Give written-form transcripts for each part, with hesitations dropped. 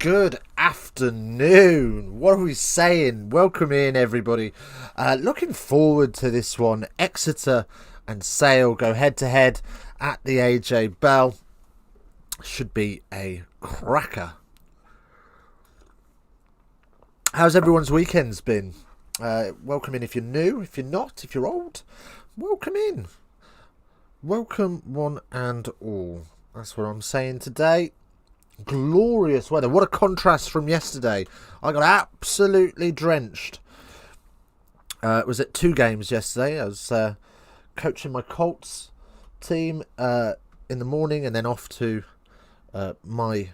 Good afternoon. What are we saying? Welcome in, everybody. Looking forward to this one. Exeter and Sale go head-to-head at the AJ Bell. Should be a cracker. How's everyone's weekends been? Welcome in if you're new. If you're not, if you're old, welcome in. Welcome one and all. That's what I'm saying today. Glorious weather. What a contrast from yesterday. I got absolutely drenched. Was at 2 games yesterday. I was coaching my Colts team in the morning and then off to my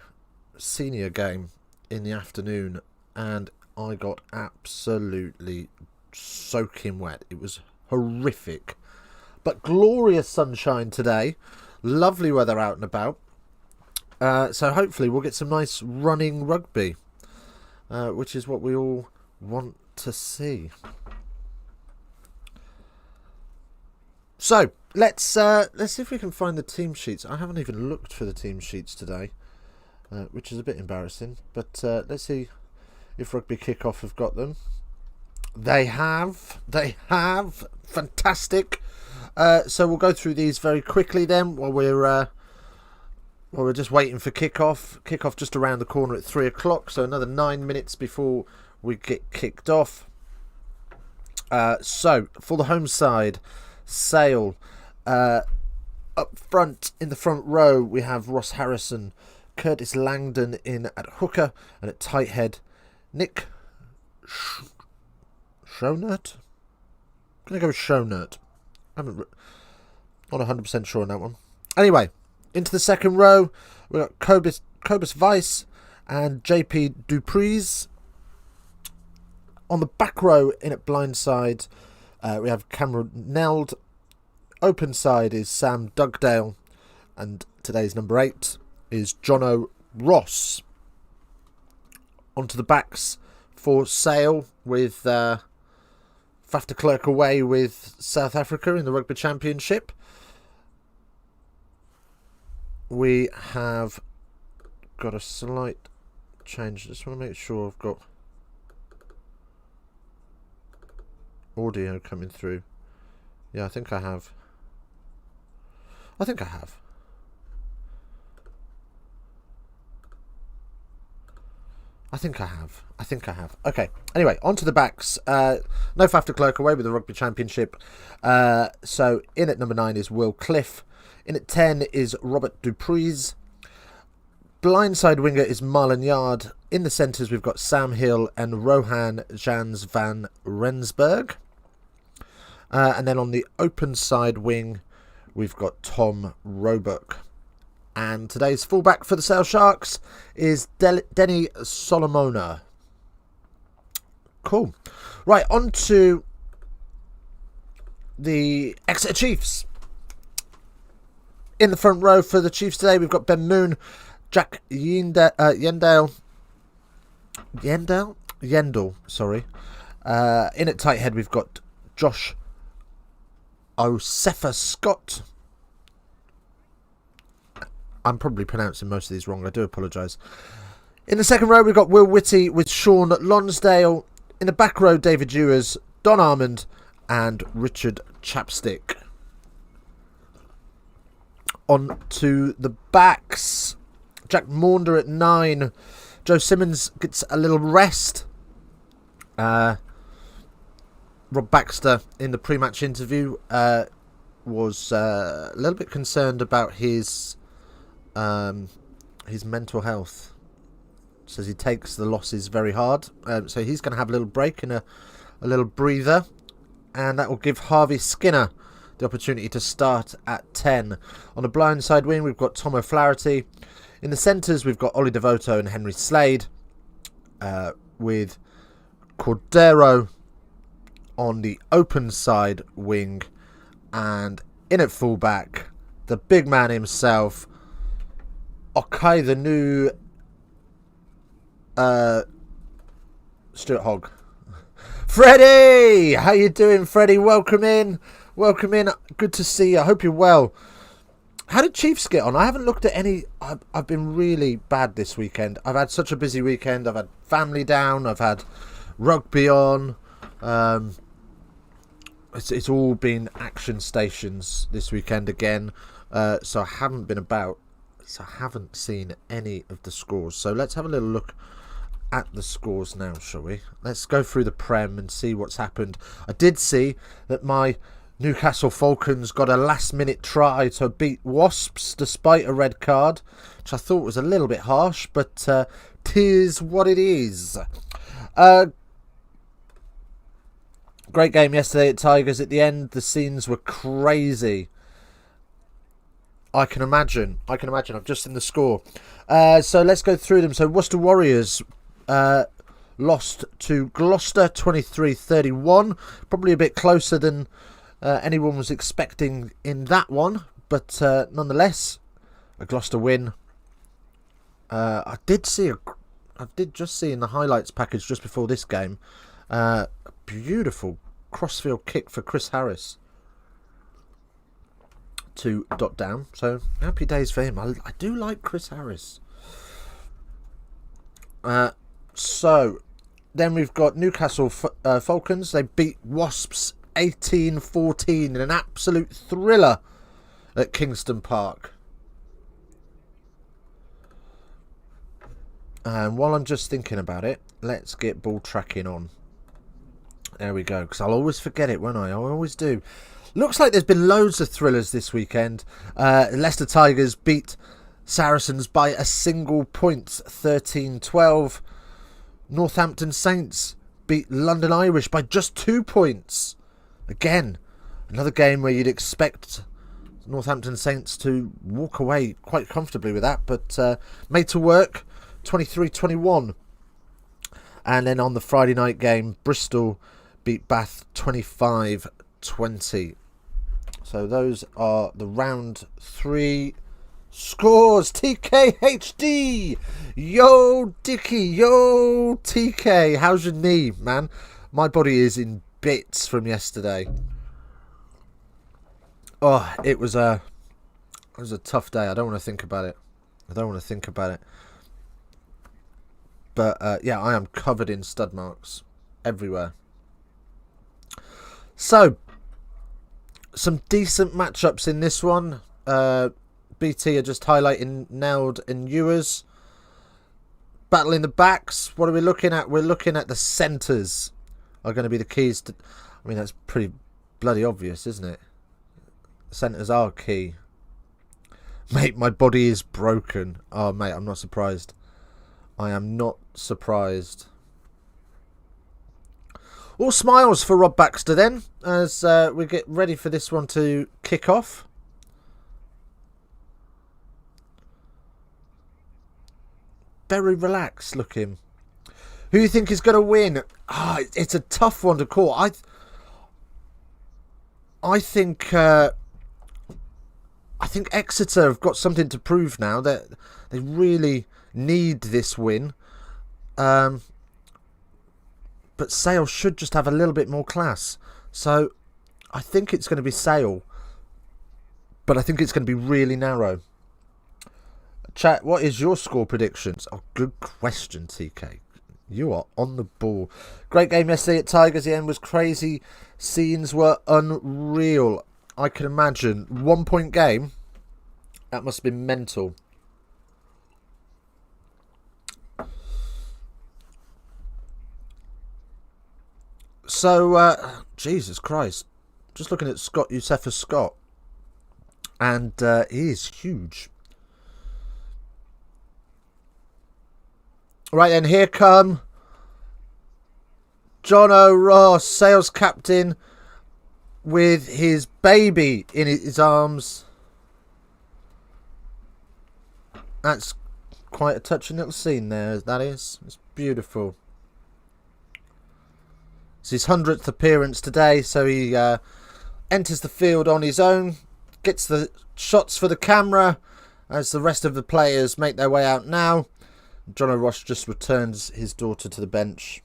senior game in the afternoon, and I got absolutely soaking wet. It was horrific, but glorious sunshine today. Lovely weather out and about. So hopefully we'll get some nice running rugby, which is what we all want to see. So let's see if we can find the team sheets. I haven't even looked for the team sheets today, which is a bit embarrassing. But let's see if Rugby Kickoff have got them. They have. They have. Fantastic. So we'll go through these very quickly then while we're just waiting for kickoff. Kickoff just around the corner at 3 o'clock, so another 9 minutes before we get kicked off. So for the home side, Sale. Up front, in the front row, we have Ross Harrison, Curtis Langdon in at hooker, and at tight head, Nick Shonert? I'm going to go with Shonert. I'm not 100% sure on that one. Anyway, into the second row, we've got Cobus Weiss and JP Dupreez. On the back row, in at blindside, we have Cameron Neld. Open side is Sam Dugdale. And today's number 8 is Jono Ross. Onto the backs for Sale with Faf de Klerk away with South Africa in the Rugby Championship. We have got a slight change. Just want to make sure I've got audio coming through. Yeah, I think I have. I think I have. Okay. Anyway, on to the backs. No Faf de Klerk away with the Rugby Championship. So in at number 9 is Will Cliff. In at 10 is Robert Dupreez. Blindside winger is Marlon Yard. In the centres, we've got Sam Hill and Rohan Jans van Rensburg. And then on the open side wing, we've got Tom Roebuck. And today's fullback for the Sale Sharks is Denny Solomona. Cool. Right, on to the Exeter Chiefs. In the front row for the Chiefs today, we've got Ben Moon, Jack Yendell, sorry. In at tight head, we've got Josh Osefa Scott. I'm probably pronouncing most of these wrong. I do apologise. In the second row, we've got Will Whitty with Sean Lonsdale. In the back row, David Ewers, Don Armand, and Richard Chapstick. On to the backs. Jack Maunder at 9. Joe Simmons gets a little rest. Rob Baxter in the pre-match interview was a little bit concerned about his mental health. Says he takes the losses very hard. So he's going to have a little break and a little breather. And that will give Harvey Skinner the opportunity to start at 10. On the blindside wing, we've got Tom O'Flaherty. In the centres, we've got Ollie Devoto and Henry Slade. With Cordero on the open side wing. And in at fullback, the big man himself, Okay, the new Stuart Hogg. Freddie! How you doing, Freddie? Welcome in. Welcome in. Good to see you. I hope you're well. How did Chiefs get on? I haven't looked at any. I've been really bad this weekend. I've had such a busy weekend. I've had family down. I've had rugby on. It's all been action stations this weekend again. So I haven't been about. So I haven't seen any of the scores. So let's have a little look at the scores now, shall we? Let's go through the Prem and see what's happened. I did see that my Newcastle Falcons got a last-minute try to beat Wasps despite a red card, which I thought was a little bit harsh, but 'tis what it is. Great game yesterday at Tigers. At the end, the scenes were crazy. I can imagine. I've just seen the score. So let's go through them. So Worcester Warriors lost to Gloucester 23-31. Probably a bit closer than anyone was expecting in that one. But nonetheless, a Gloucester win. I did just see in the highlights package just before this game, a beautiful crossfield kick for Chris Harris to dot down. So happy days for him. I do like Chris Harris. So then we've got Newcastle Falcons. They beat Wasps 18-14 in an absolute thriller at Kingston Park. And while I'm just thinking about it, let's get ball tracking on. There we go, because I'll always forget it, won't I? I always do. Looks like there's been loads of thrillers this weekend. Leicester Tigers beat Saracens by a single point, 13-12. Northampton Saints beat London Irish by just 2 points. Again, another game where you'd expect Northampton Saints to walk away quite comfortably with that, but made to work, 23-21. And then on the Friday night game, Bristol beat Bath 25-20. So those are the round 3 scores. TKHD! Yo, Dickie! Yo, TK! How's your knee, man? My body is in bits from yesterday. Oh, it was a tough day. I don't want to think about it. But yeah, I am covered in stud marks everywhere. So, some decent matchups in this one. BT are just highlighting Neld and Ewers. Battling the backs. What are we looking at? We're looking at the centres are going to be the keys to... I mean, that's pretty bloody obvious, isn't it? Centres are key. Mate, my body is broken. Oh, mate, I'm not surprised. I am not surprised. All smiles for Rob Baxter then, as we get ready for this one to kick off. Very relaxed looking. Who do you think is going to win? It's a tough one to call. I think Exeter have got something to prove now. That they really need this win. But Sale should just have a little bit more class. So I think it's going to be Sale. But I think it's going to be really narrow. Chat, what is your score predictions? Oh, good question, TK. You are on the ball. Great game yesterday at Tigers. The end was crazy. Scenes were unreal. I can imagine. 1 point game. That must have been mental. So, Jesus Christ. Just looking at Scott Youssefus Scott. And he is huge. Right then, here come John O'Ross, sales captain, with his baby in his arms. That's quite a touching little scene there, that is. It's beautiful. It's his 100th appearance today, so he enters the field on his own, gets the shots for the camera as the rest of the players make their way out now. John O'Ross just returns his daughter to the bench.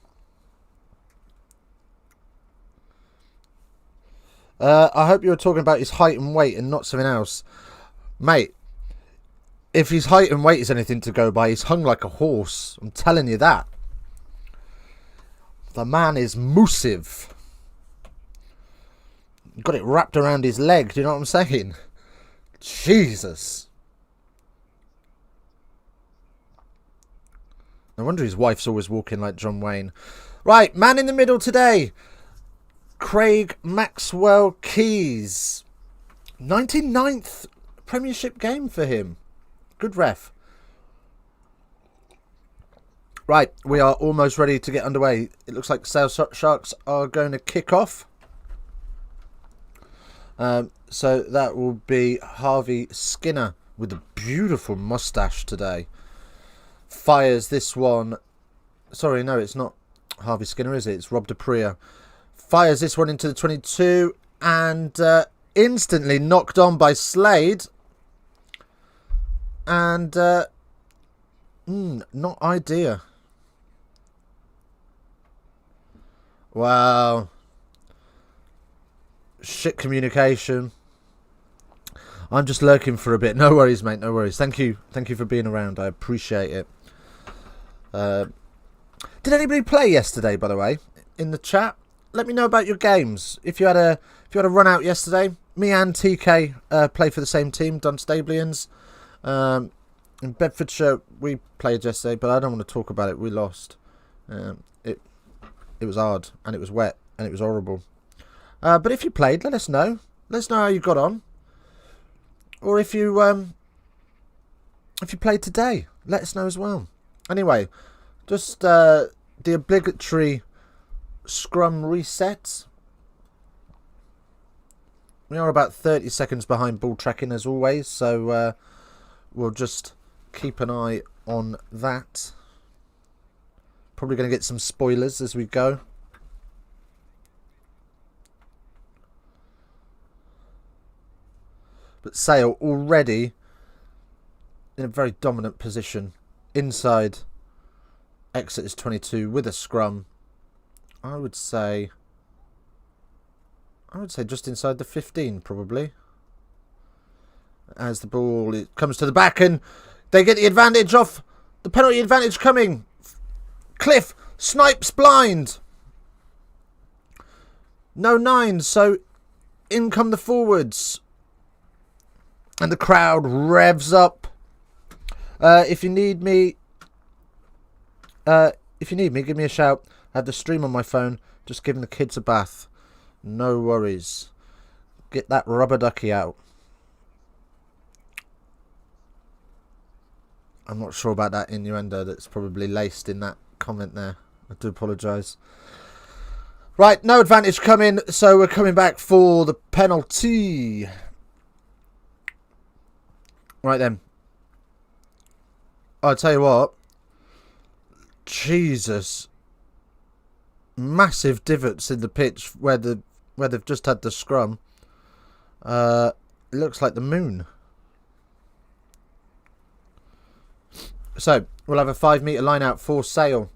I hope you were talking about his height and weight and not something else. Mate, if his height and weight is anything to go by, he's hung like a horse. I'm telling you that. The man is massive. Got it wrapped around his leg. Do you know what I'm saying? Jesus. No wonder his wife's always walking like John Wayne. Right, man in the middle today. Craig Maxwell Keys. 99th Premiership game for him. Good ref. Right, we are almost ready to get underway. It looks like Sale Sharks are going to kick off. So that will be Harvey Skinner with a beautiful moustache today. Fires this one. Sorry, no, it's not Harvey Skinner, is it? It's Rob Dupree. Fires this one into the 22 and instantly knocked on by Slade. And not idea. Wow. Shit communication. I'm just lurking for a bit. No worries, mate. No worries. Thank you for being around. I appreciate it. Did anybody play yesterday, by the way, in the chat? Let me know about your games. If you had a run out yesterday. Me and TK play for the same team, Dunstablians. In Bedfordshire, we played yesterday, but I don't want to talk about it. We lost. It was hard, and it was wet, and it was horrible. But if you played, let us know. Let us know how you got on. Or if you played today, let us know as well. Anyway, just the obligatory scrum reset. We are about 30 seconds behind ball tracking as always, so we'll just keep an eye on that. Probably going to get some spoilers as we go. But Sale already in a very dominant position inside Exeter's 22 with a scrum. I would say just inside the 15 probably. As the ball comes to the back and they get the advantage off the penalty advantage coming. Cliff snipes blind. No nines, so in come the forwards. And the crowd revs up. If you need me, give me a shout. I have the stream on my phone. Just giving the kids a bath. No worries. Get that rubber ducky out. I'm not sure about that innuendo that's probably laced in that comment there. I do apologise. Right, no advantage coming, so we're coming back for the penalty. Right then. I'll tell you what. Jesus. Massive divots in the pitch where they've just had the scrum. It looks like the moon. So, we'll have a 5 metre line out for Sale.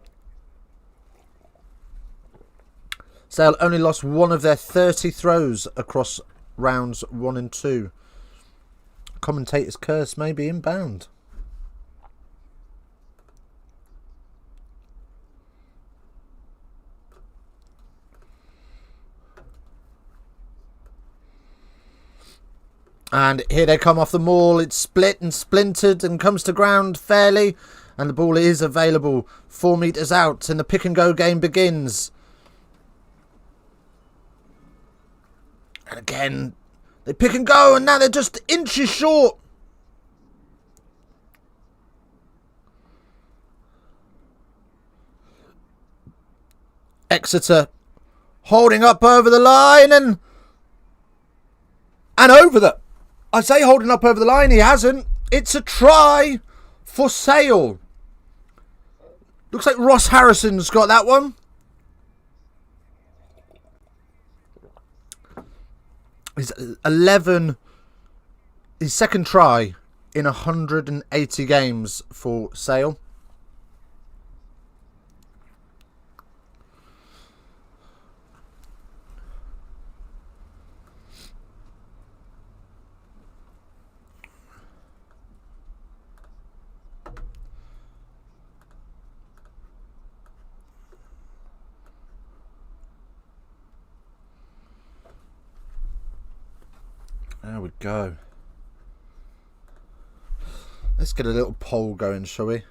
Sale only lost one of their 30 throws across rounds 1 and 2. Commentator's curse may be inbound. And here they come off the maul. It's split and splintered and comes to ground fairly. And the ball is available 4 metres out. And the pick and go game begins. And again, they pick and go. And now they're just inches short. Exeter holding up over the line and over the... I say holding up over the line, he hasn't. It's a try for Sale. Looks like Ross Harrison's got that one. His 11, his second try in 180 games for Sale. There we go. Let's get a little poll going, shall we?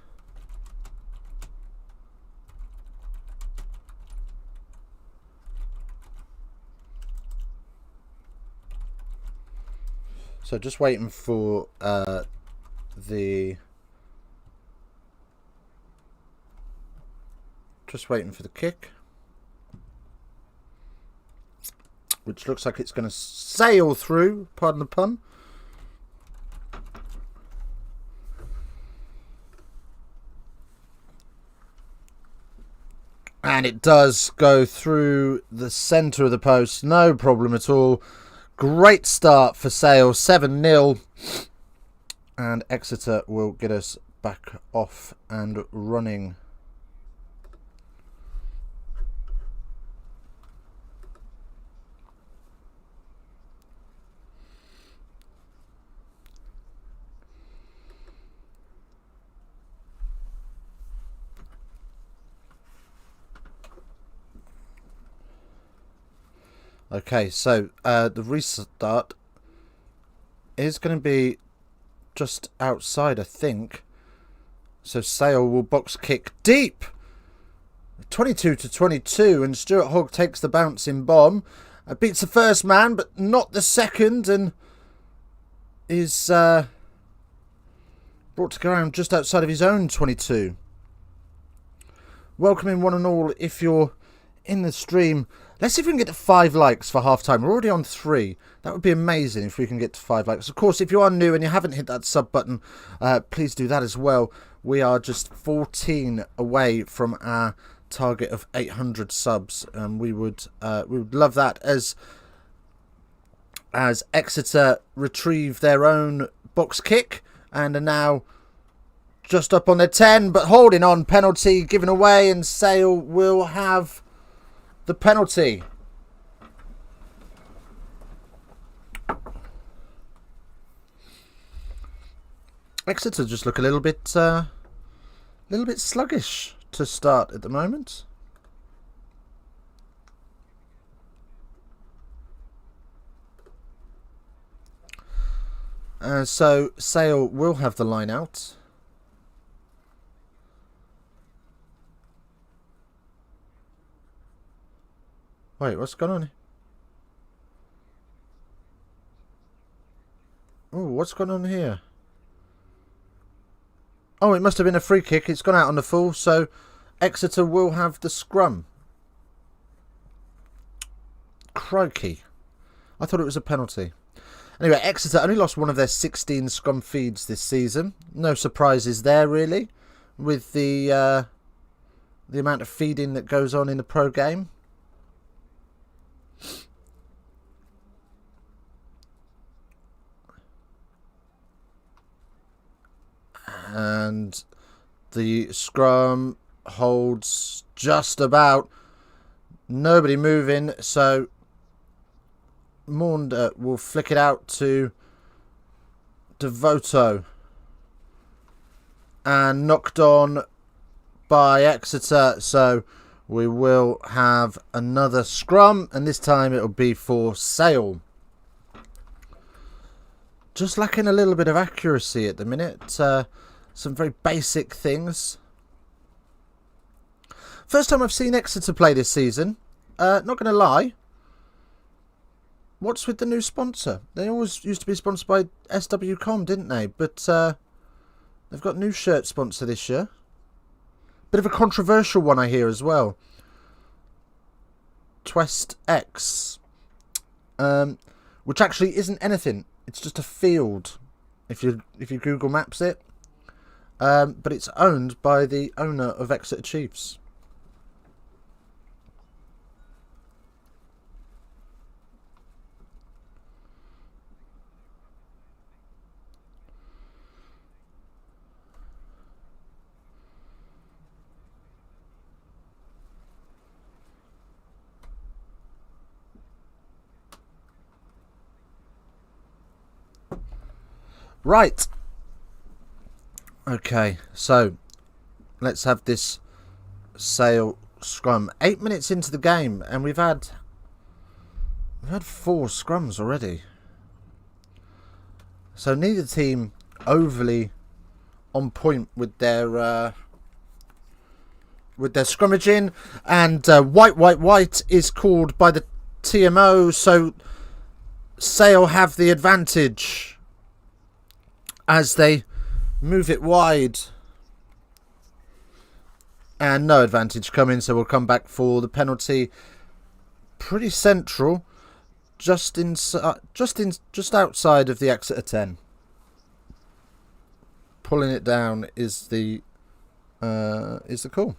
So just waiting for the kick, which looks like it's going to sail through, pardon the pun. And it does go through the centre of the post, no problem at all. Great start for Sale, 7-0. And Exeter will get us back off and running. Okay, so the restart is going to be just outside, I think. So Sale will box kick deep. 22-22, and Stuart Hogg takes the bouncing bomb. Beats the first man, but not the second, and is brought to ground just outside of his own 22. Welcoming one and all if you're in the stream. Let's see if we can get to 5 likes for half time. We're already on 3. That would be amazing if we can get to 5 likes. Of course, if you are new and you haven't hit that sub button, please do that as well. We are just 14 away from our target of 800 subs, and we would love that as Exeter retrieve their own box kick and are now just up on their 10, but holding on. Penalty given away, and Sale will have the penalty. Exeter just look a little bit sluggish to start at the moment. So Sale will have the line out. Wait, what's going on here? Oh, what's going on here? Oh, it must have been a free kick. It's gone out on the full, so Exeter will have the scrum. Crikey. I thought it was a penalty. Anyway, Exeter only lost one of their 16 scrum feeds this season. No surprises there, really, with the amount of feeding that goes on in the pro game. And the scrum holds just about. Nobody moving, so Maunder will flick it out to Devoto. And knocked on by Exeter, so we will have another scrum, and this time it'll be for Sale. Just lacking a little bit of accuracy at the minute. Some very basic things. First time I've seen Exeter play this season. Not going to lie. What's with the new sponsor? They always used to be sponsored by SW.com, didn't they? But they've got a new shirt sponsor this year. Bit of a controversial one, I hear, as well. Twest X. Which actually isn't anything. It's just a field, if you Google Maps it. But it's owned by the owner of Exeter Chiefs. Right. Okay, so let's have this Sale scrum. 8 minutes into the game, and we've had 4 scrums already. So neither team overly on point with their scrummaging, and white is called by the TMO, so Sale have the advantage as they move it wide, and no advantage coming, so we'll come back for the penalty. Pretty central, just outside of the Exeter 10. Pulling it down is the call.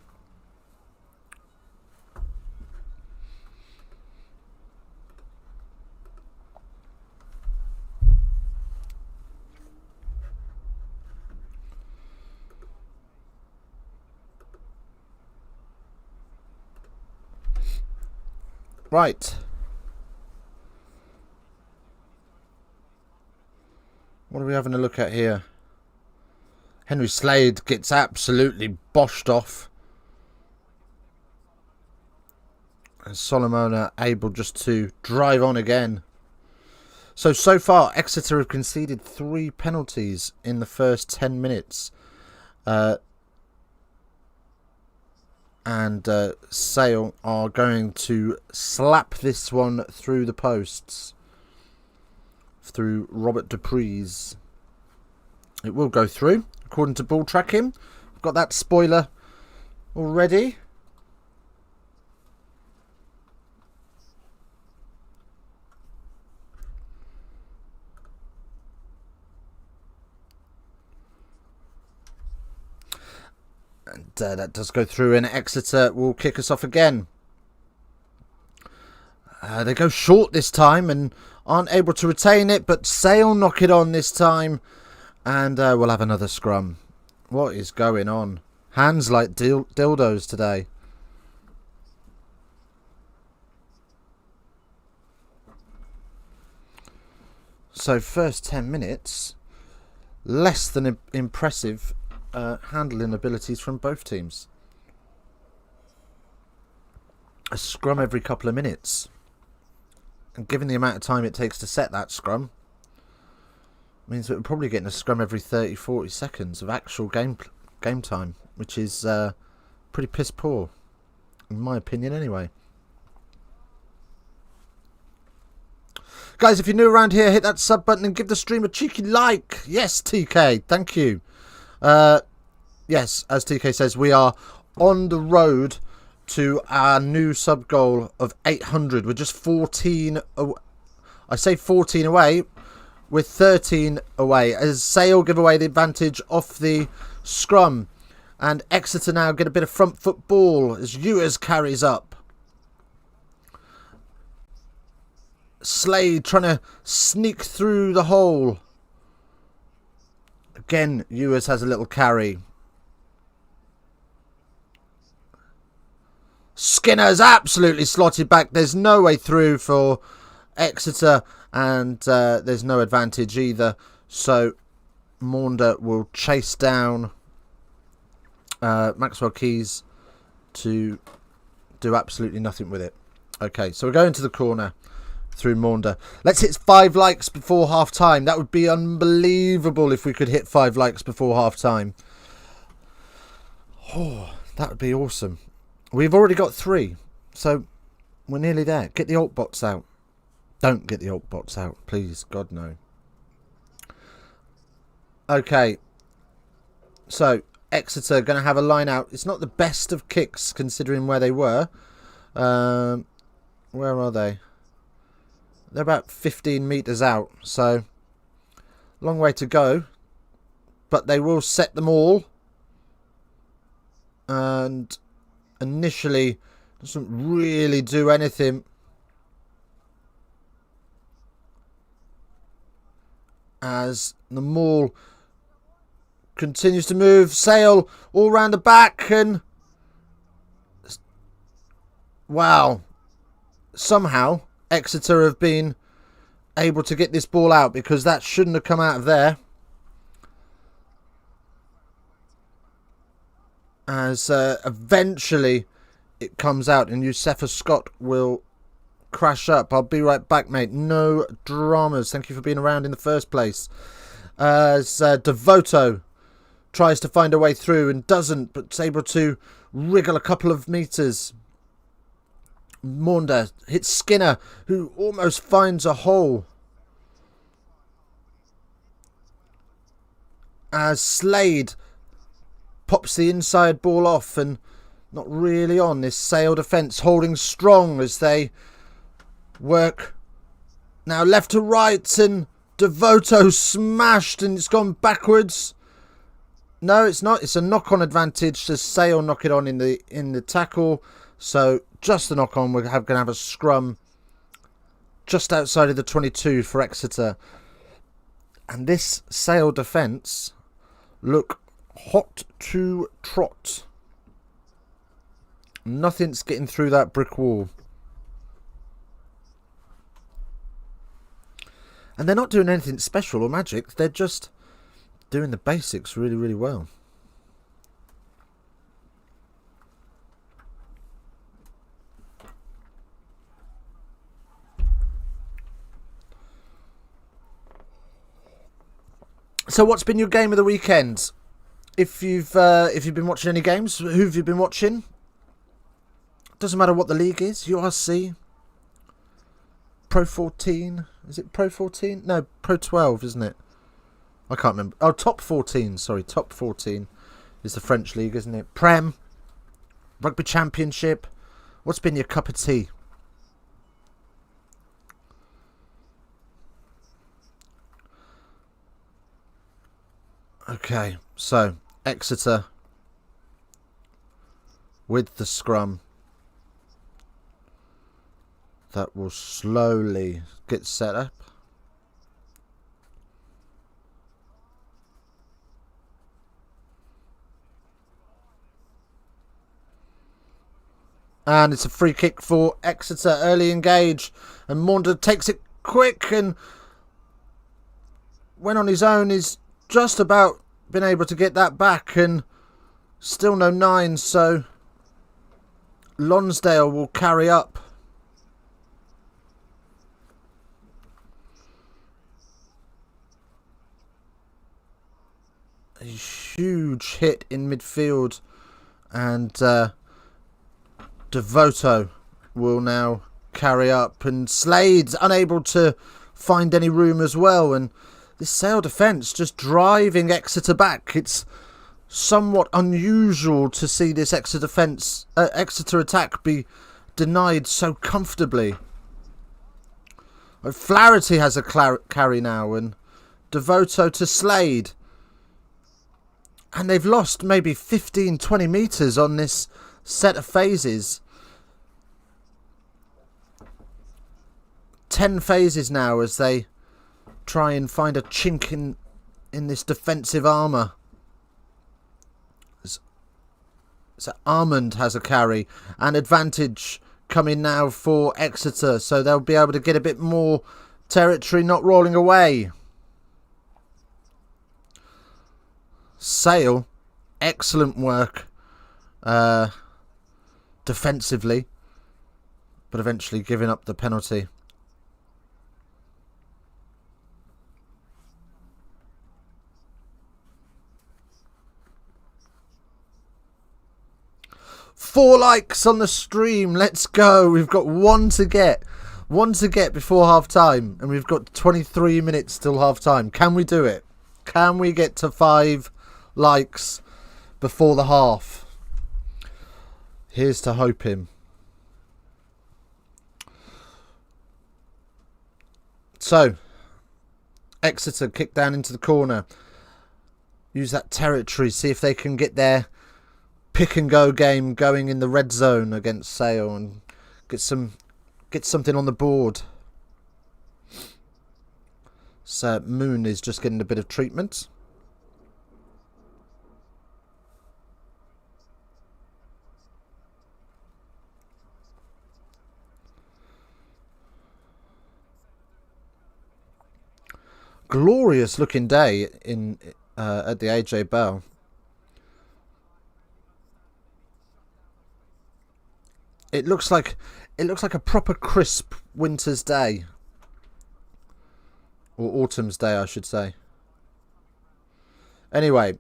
Right. What are we having a look at here? Henry Slade gets absolutely boshed off. And Solomona able just to drive on again. So far, Exeter have conceded 3 penalties in the first 10 minutes. And Sale are going to slap this one through the posts. Through Robert Dupree's. It will go through, according to ball tracking. I've got that spoiler already. And that does go through, and Exeter will kick us off again. They go short this time and aren't able to retain it, but Sale knock it on this time, and we'll have another scrum. What is going on? Hands like dildos today. So first 10 minutes, less than impressive handling abilities from both teams. A scrum every couple of minutes. And given the amount of time it takes to set that scrum, means that we're probably getting a scrum every 30-40 seconds of actual game time, which is pretty piss poor, in my opinion anyway. Guys, if you're new around here, hit that sub button and give the stream a cheeky like. Yes, TK, thank you. Yes, as TK says, we are on the road to our new sub goal of 800. We're just 14. I say 14 away. We're 13 away. As Sale give away the advantage off the scrum, and Exeter now get a bit of front foot ball as Ewers carries up. Slade trying to sneak through the hole. Again, Ewers has a little carry. Skinner's absolutely slotted back. There's no way through for Exeter, and there's no advantage either. So Maunder will chase down Maxwell Keys to do absolutely nothing with it. Okay, so we're going to the corner through Maunder. Let's hit 5 likes before half time. That would be unbelievable if we could hit 5 likes before half time. Oh, that would be awesome. We've already got 3, so we're nearly there. Get the alt bots out. Don't get the alt bots out, please. God, no. Okay. So, Exeter going to have a line out. It's not the best of kicks, considering where they were. Where are they? They're about 15 metres out, so long way to go. But they will set them all. And initially doesn't really do anything. As the maul continues to move. Sale all round the back, and wow, somehow Exeter have been able to get this ball out, because that shouldn't have come out of there. As eventually it comes out, and Yusefa Scott will crash up. I'll be right back, mate. No dramas. Thank you for being around in the first place. as Devoto tries to find a way through and doesn't, but is able to wriggle a couple of metres. Maunda hits Skinner, who almost finds a hole. As Slade pops the inside ball off and not really on. This Sale defence holding strong as they work now left to right, and Devoto smashed and it's gone backwards. No, it's not. It's a knock-on advantage to Sale knock it on in the tackle. So just the knock-on. We're going to have a scrum just outside of the 22 for Exeter. And this Sale defence look hot to trot. Nothing's getting through that brick wall. And they're not doing anything special or magic. They're just doing the basics really, really well. So what's been your game of the weekend? If you've been watching any games, who have you been watching? Doesn't matter what the league is. URC, Pro 14. Is it Pro 14? No, Pro 12, isn't it? I can't remember. Oh, Top 14. Sorry, Top 14 is the French league, isn't it? Prem, Rugby Championship. What's been your cup of tea? Okay, so Exeter with the scrum. That will slowly get set up. And it's a free kick for Exeter. Early engage. And Maunda takes it quick and went on his own. He's just about been able to get that back. And still no 9. So Lonsdale will carry up. A huge hit in midfield. And Devoto will now carry up, and Slade's unable to find any room as well, and this Sale defence just driving Exeter back. It's somewhat unusual to see this Exeter attack be denied so comfortably. Flaherty has a carry now, and Devoto to Slade, and they've lost maybe 15-20 metres on this set of phases. 10 phases now as they try and find a chink in this defensive armour. So Armand has a carry, and advantage coming now for Exeter, so they'll be able to get a bit more territory, not rolling away. Sale, excellent work defensively, but eventually giving up the penalty. Four likes on the stream. Let's go. We've got one to get before half time, and we've got 23 minutes till half time. Can we do it? Can we get to 5 likes before the half? Here's to hoping. So, Exeter kick down into the corner. Use that territory. See if they can get their pick and go game going in the red zone against Sale and get something on the board. So Moon is just getting a bit of treatment. Glorious looking day in at the AJ Bell. It looks like a proper crisp winter's day, or autumn's day, I should say. Anyway,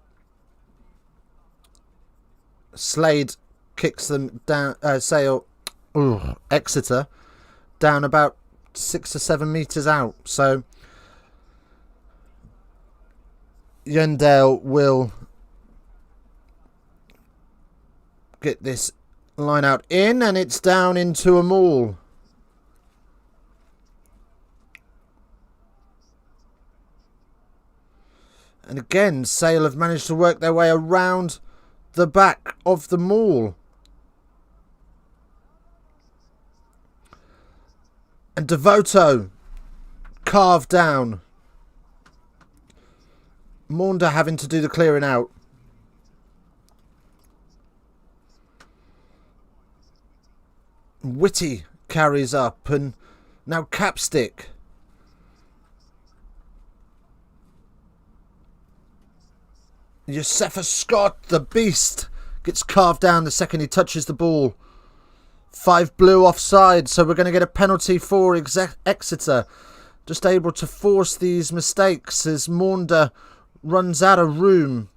Slade kicks them down. Sale, Exeter down about 6 or 7 meters out. So Yendale will get this line out in, and it's down into a maul. And again, Sale have managed to work their way around the back of the maul. And Devoto carved down. Maunder having to do the clearing out. Whitty carries up, and now Capstick. Josefa Scott, the beast, gets carved down the second he touches the ball. 5 blue offside, so we're going to get a penalty for Exeter. Just able to force these mistakes as Maunder runs out of room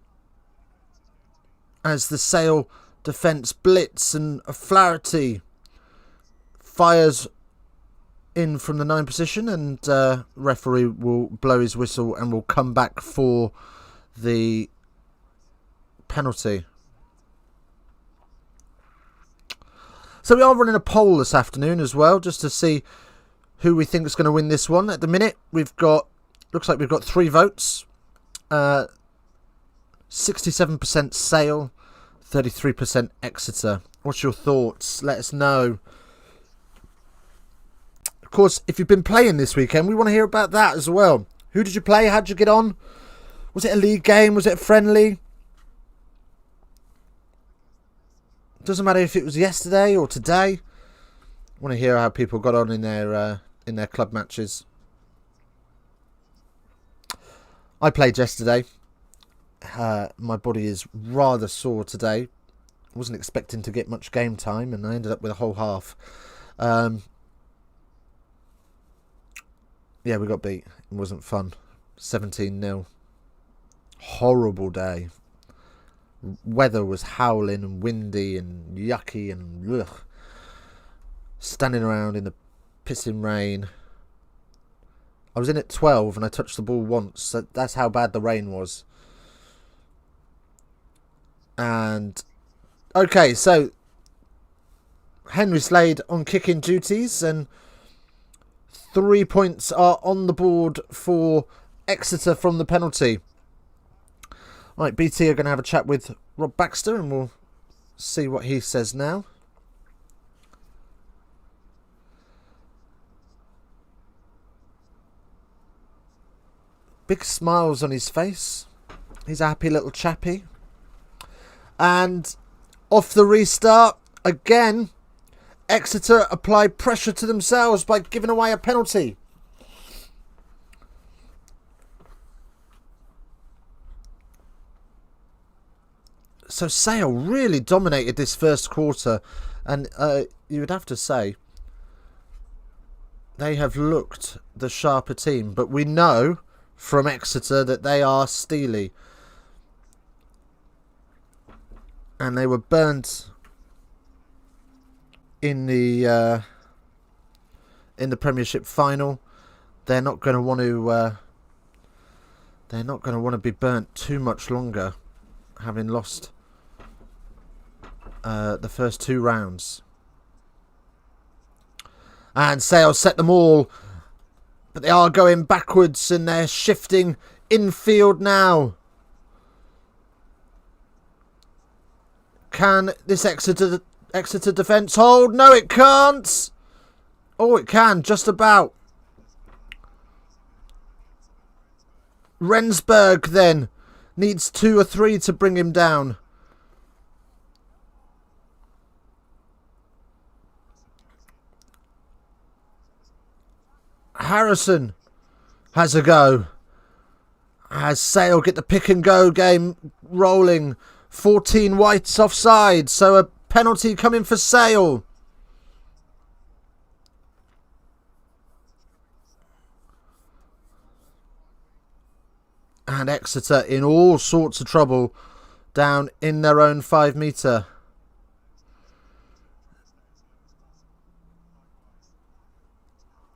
as the Sale defence blitz, and Flaherty fires in from the 9 position, and referee will blow his whistle and will come back for the penalty. So we are running a poll this afternoon as well, just to see who we think is going to win this one. At the minute, looks like we've got 3 votes. 67% Sale, 33% Exeter. What's your thoughts? Let us know. Of course, if you've been playing this weekend, we want to hear about that as well. Who did you play? How did you get on? Was it a league game? Was it a friendly? Doesn't matter if it was yesterday or today. I want to hear how people got on in their club matches. I played yesterday. My body is rather sore today. Wasn't expecting to get much game time, and I ended up with a whole half. Yeah, we got beat. It wasn't fun. 17-0. Horrible day. Weather was howling and windy and yucky and ugh. Standing around in the pissing rain. I was in at 12 and I touched the ball once. So that's how bad the rain was. And okay, so Henry Slade on kicking duties, and 3 points are on the board for Exeter from the penalty. Right, BT are going to have a chat with Rob Baxter, and we'll see what he says now. Big smiles on his face. He's a happy little chappy. And off the restart, again, Exeter apply pressure to themselves by giving away a penalty. So Sale really dominated this first quarter, and you would have to say they have looked the sharper team, but we know from Exeter that they are steely, and they were burnt in the Premiership final. They're not going to want to. They're not going to want to be burnt too much longer, having lost the first 2 rounds. And Sale set them all, but they are going backwards and they're shifting infield now. Can this Exeter defence hold? No, it can't. Oh, it can, just about. Rensburg then needs 2 or 3 to bring him down. Harrison has a go. Has Sale get the pick and go game rolling. 14 whites offside, so a penalty coming for Sale. And Exeter in all sorts of trouble down in their own 5 metre.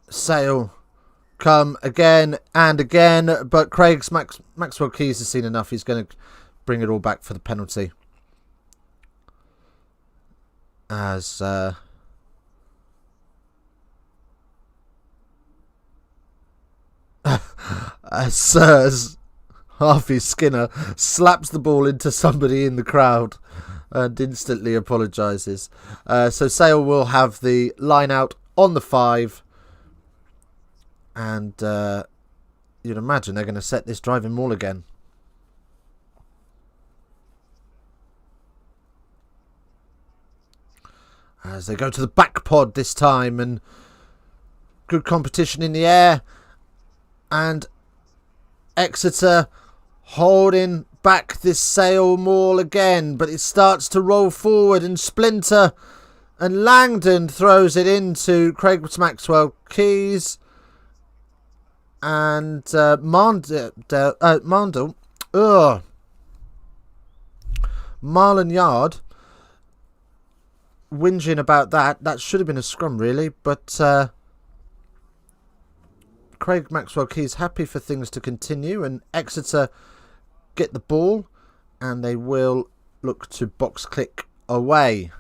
Sale come again and again, but Maxwell Keys has seen enough. He's going to bring it all back for the penalty. As Harvey Skinner slaps the ball into somebody in the crowd and instantly apologises. So Sale will have the line out on the 5. And you'd imagine they're going to set this driving maul again. As they go to the back pod this time, and good competition in the air. And Exeter holding back this Sale maul again, but it starts to roll forward, and Splinter and Langdon throws it into Craig Maxwell Keys. And Marlon Yard whinging about that. That should have been a scrum, really, but Craig Maxwell Keys happy for things to continue, and Exeter get the ball, and they will look to box click away.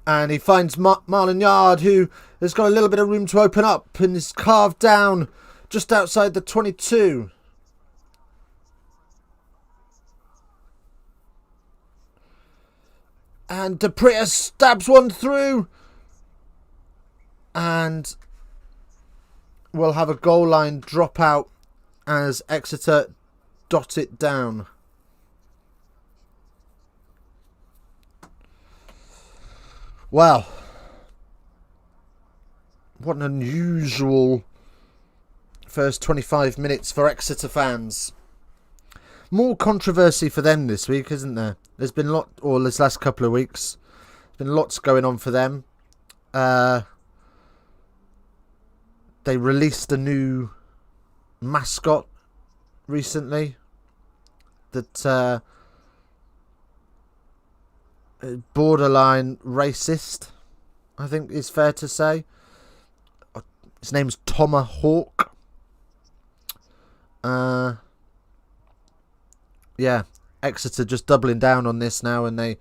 And he finds Marlon Yard, who has got a little bit of room to open up, and is carved down just outside the 22. And Deprea stabs one through. And we'll have a goal line drop out as Exeter dot it down. Well, what an unusual first 25 minutes for Exeter fans. More controversy for them this week, isn't there? There's been this last couple of weeks, there's been lots going on for them. They released a new mascot recently that borderline racist, I think is fair to say. His name's Tomahawk. Yeah, Exeter just doubling down on this now, and they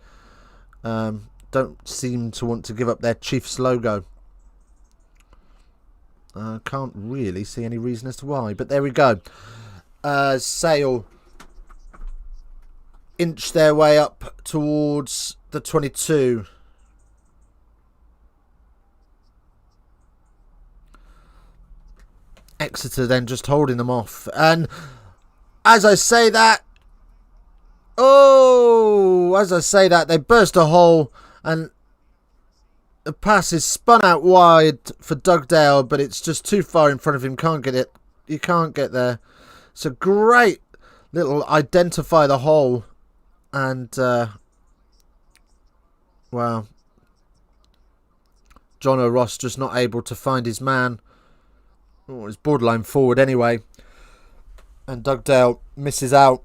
don't seem to want to give up their Chiefs logo. Can't really see any reason as to why, but there we go. Sale inch their way up towards the 22. Exeter then just holding them off. And as I say that, they burst a hole, and the pass is spun out wide for Dugdale, but it's just too far in front of him. Can't get it. You can't get there. It's a great little identify the hole. And, well, John O'Ross just not able to find his man. Oh, it's borderline forward anyway. And Dugdale misses out.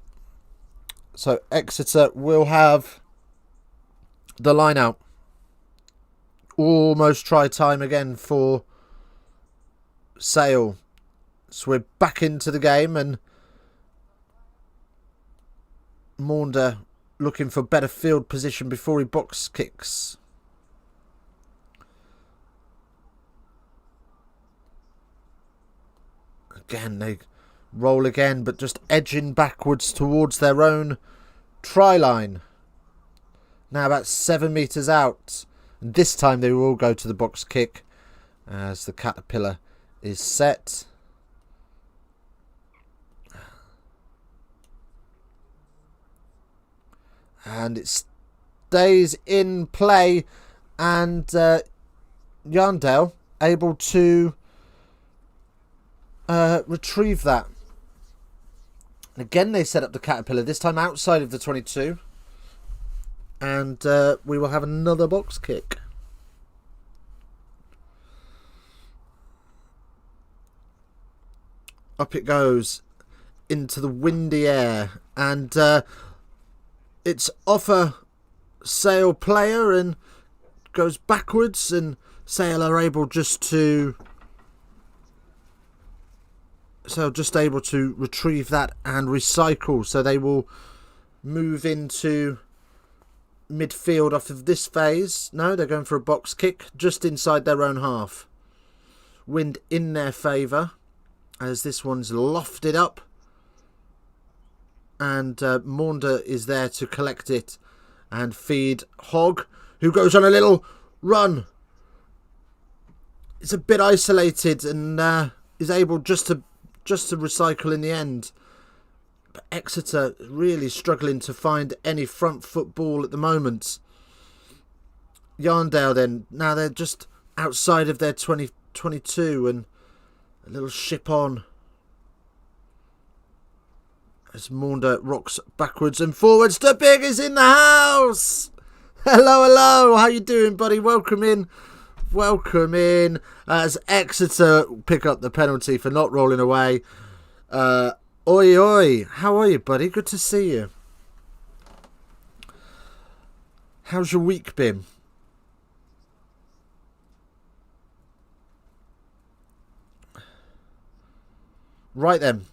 So Exeter will have the line out. Almost try time again for Sale. So we're back into the game, and Maunder looking for better field position before he box kicks. Again, they roll again, but just edging backwards towards their own try line. Now about 7 metres out. And this time they will go to the box kick as the caterpillar is set. And it stays in play, and Yarndale able to retrieve that. And again they set up the caterpillar, this time outside of the 22. And we will have another box kick. Up it goes into the windy air, and it's off a Sale player and goes backwards, and Sale are able just able to retrieve that and recycle, so they will move into midfield off of this phase. No, they're going for a box kick just inside their own half. Wind in their favour as this one's lofted up, and Maunder is there to collect it and feed Hogg, who goes on a little run. It's a bit isolated and is able just to recycle in the end. But Exeter really struggling to find any front foot ball at the moment. Yarndale then, now they're just outside of their 2022 and a little ship on as Maunder rocks backwards and forwards. The Big is in the house. Hello, how you doing, buddy? Welcome in as Exeter pick up the penalty for not rolling away. Oi, how are you, buddy? Good to see you. How's your week been? Right then.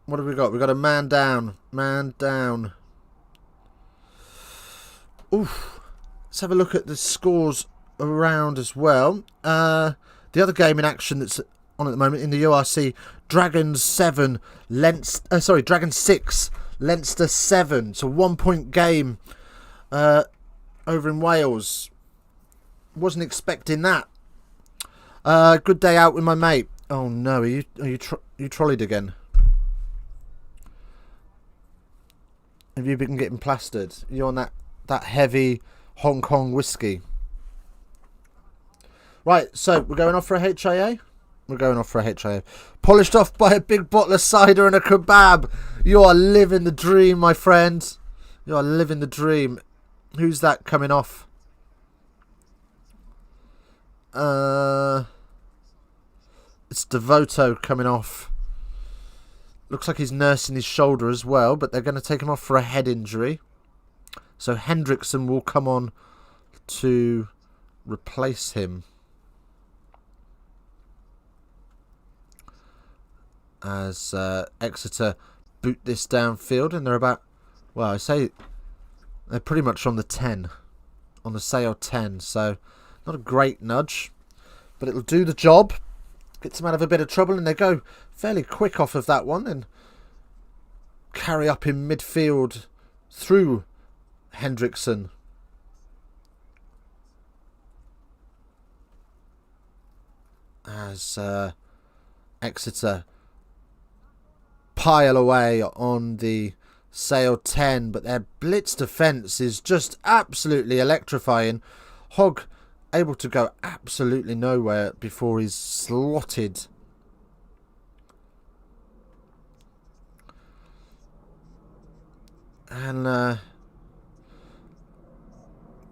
What have we got? We've got a man down. Oof. Let's have a look at the scores around as well. The other game in action that's on at the moment in the URC, Dragons 6, Leinster 7. It's a 1 point game over in Wales. Wasn't expecting that. Good day out with my mate. Oh no, are you trolleyed again? Have you been getting plastered? You on that heavy Hong Kong whiskey? Right, so we're going off for a HIA. We're going off for a HIA. Polished off by a big bottle of cider and a kebab. You are living the dream, my friend. You are living the dream. Who's that coming off? It's Devoto coming off. Looks like he's nursing his shoulder as well, but they're going to take him off for a head injury. So Hendrickson will come on to replace him. As Exeter boot this downfield, and they're about, well, I say they're pretty much on the 10, on the Sale 10, so not a great nudge, but it'll do the job. Gets them out of a bit of trouble, and they go fairly quick off of that one and carry up in midfield through Hendrickson. As Exeter pile away on the Sale 10, but their blitz defence is just absolutely electrifying. Hogg able to go absolutely nowhere before he's slotted. And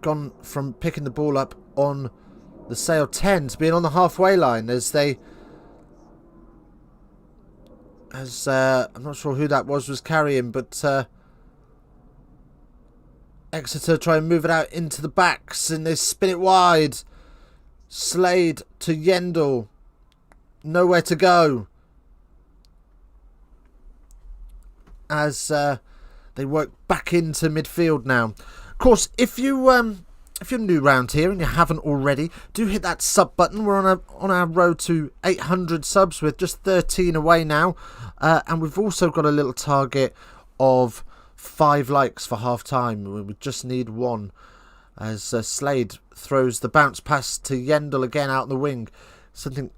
gone from picking the ball up on the Sale 10 to being on the halfway line as they... I'm not sure who that was carrying, but Exeter try and move it out into the backs, and they spin it wide. Slade to Yendall. Nowhere to go. As they work back into midfield now. Of course, if you're new round here and you haven't already, do hit that sub button. We're on our road to 800 subs with just 13 away now, and we've also got a little target of 5 likes for half time. We just need 1 as Slade throws the bounce pass to Yendall again out in the wing, something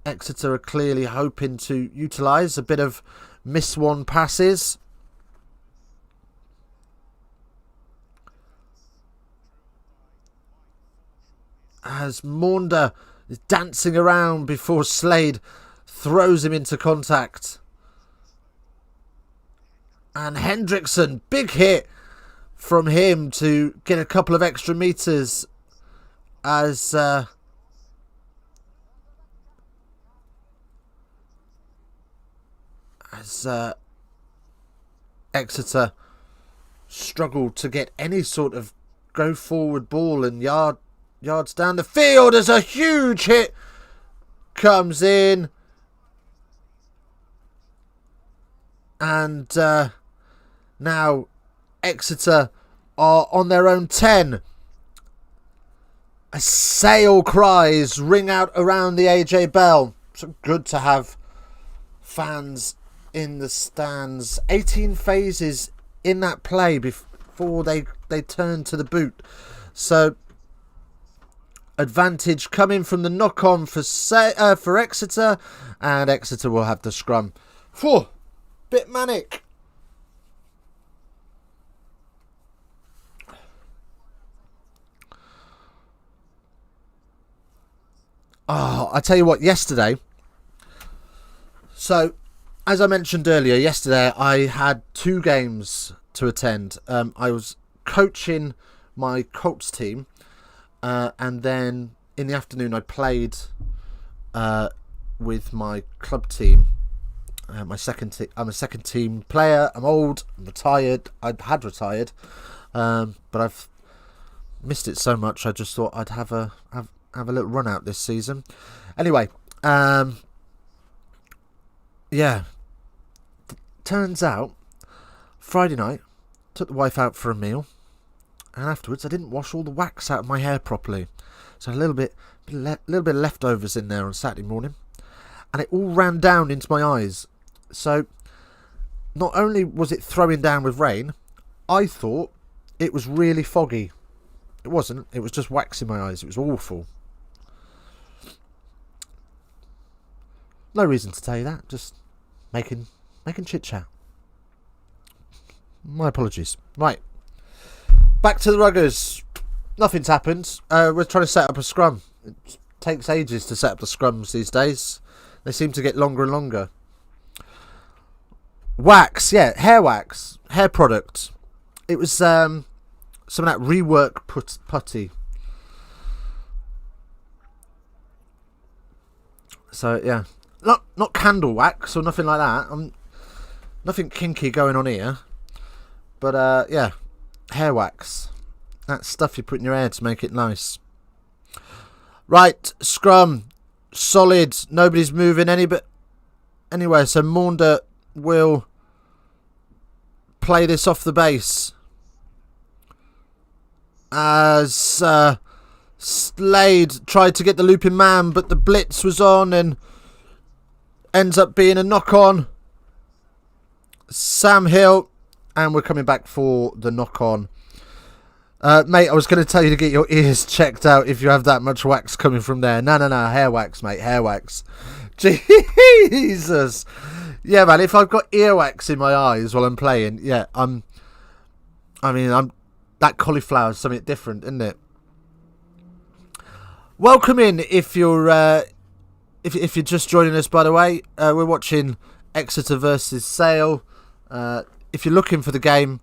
Exeter are clearly hoping to utilise. A bit of miss-one passes. As Maunder is dancing around before Slade throws him into contact. And Hendrickson, big hit from him to get a couple of extra metres as as Exeter struggled to get any sort of go forward ball and yards down the field as a huge hit comes in. And now Exeter are on their own 10. As Sale cries ring out around the AJ Bell. So good to have fans in the stands. 18 phases in that play before they turn to the boot. So advantage coming from the knock-on for Exeter, and Exeter will have the scrum. Whew, bit manic. Oh, I tell you what, yesterday. So, as I mentioned earlier, yesterday I had 2 games to attend. I was coaching my Colts team, and then in the afternoon I played with my club team. I'm a second team player. I'm old. I'm retired. I had retired, but I've missed it so much. I just thought I'd have a little run out this season. Anyway, yeah. Turns out, Friday night, took the wife out for a meal, and afterwards I didn't wash all the wax out of my hair properly, so a little bit of leftovers in there on Saturday morning, and it all ran down into my eyes. So not only was it throwing down with rain, I thought it was really foggy. It wasn't. It was just wax in my eyes. It was awful. No reason to tell you that. Just making chit chat. My apologies. Right. Back to the Ruggers. Nothing's happened. We're trying to set up a scrum. It takes ages to set up the scrums these days. They seem to get longer and longer. Wax, yeah, hair wax, hair product. It was some of that rework putty. So yeah, not candle wax or nothing like that. Nothing kinky going on here. But yeah, hair wax. That stuff you put in your hair to make it nice. Right, scrum, solid. Nobody's moving anywhere. So Maunder will play this off the base as Slade tried to get the looping man, but the blitz was on and ends up being a knock-on. Sam Hill, and we're coming back for the knock-on. Mate, I was going to tell you to get your ears checked out if you have that much wax coming from there. No, hair wax, mate, hair wax. Jesus. Yeah, man, if I've got earwax in my eyes while I'm playing, yeah, that cauliflower is something different, isn't it? Welcome in if you're if you're just joining us, by the way. We're watching Exeter versus Sale. If you're looking for the game,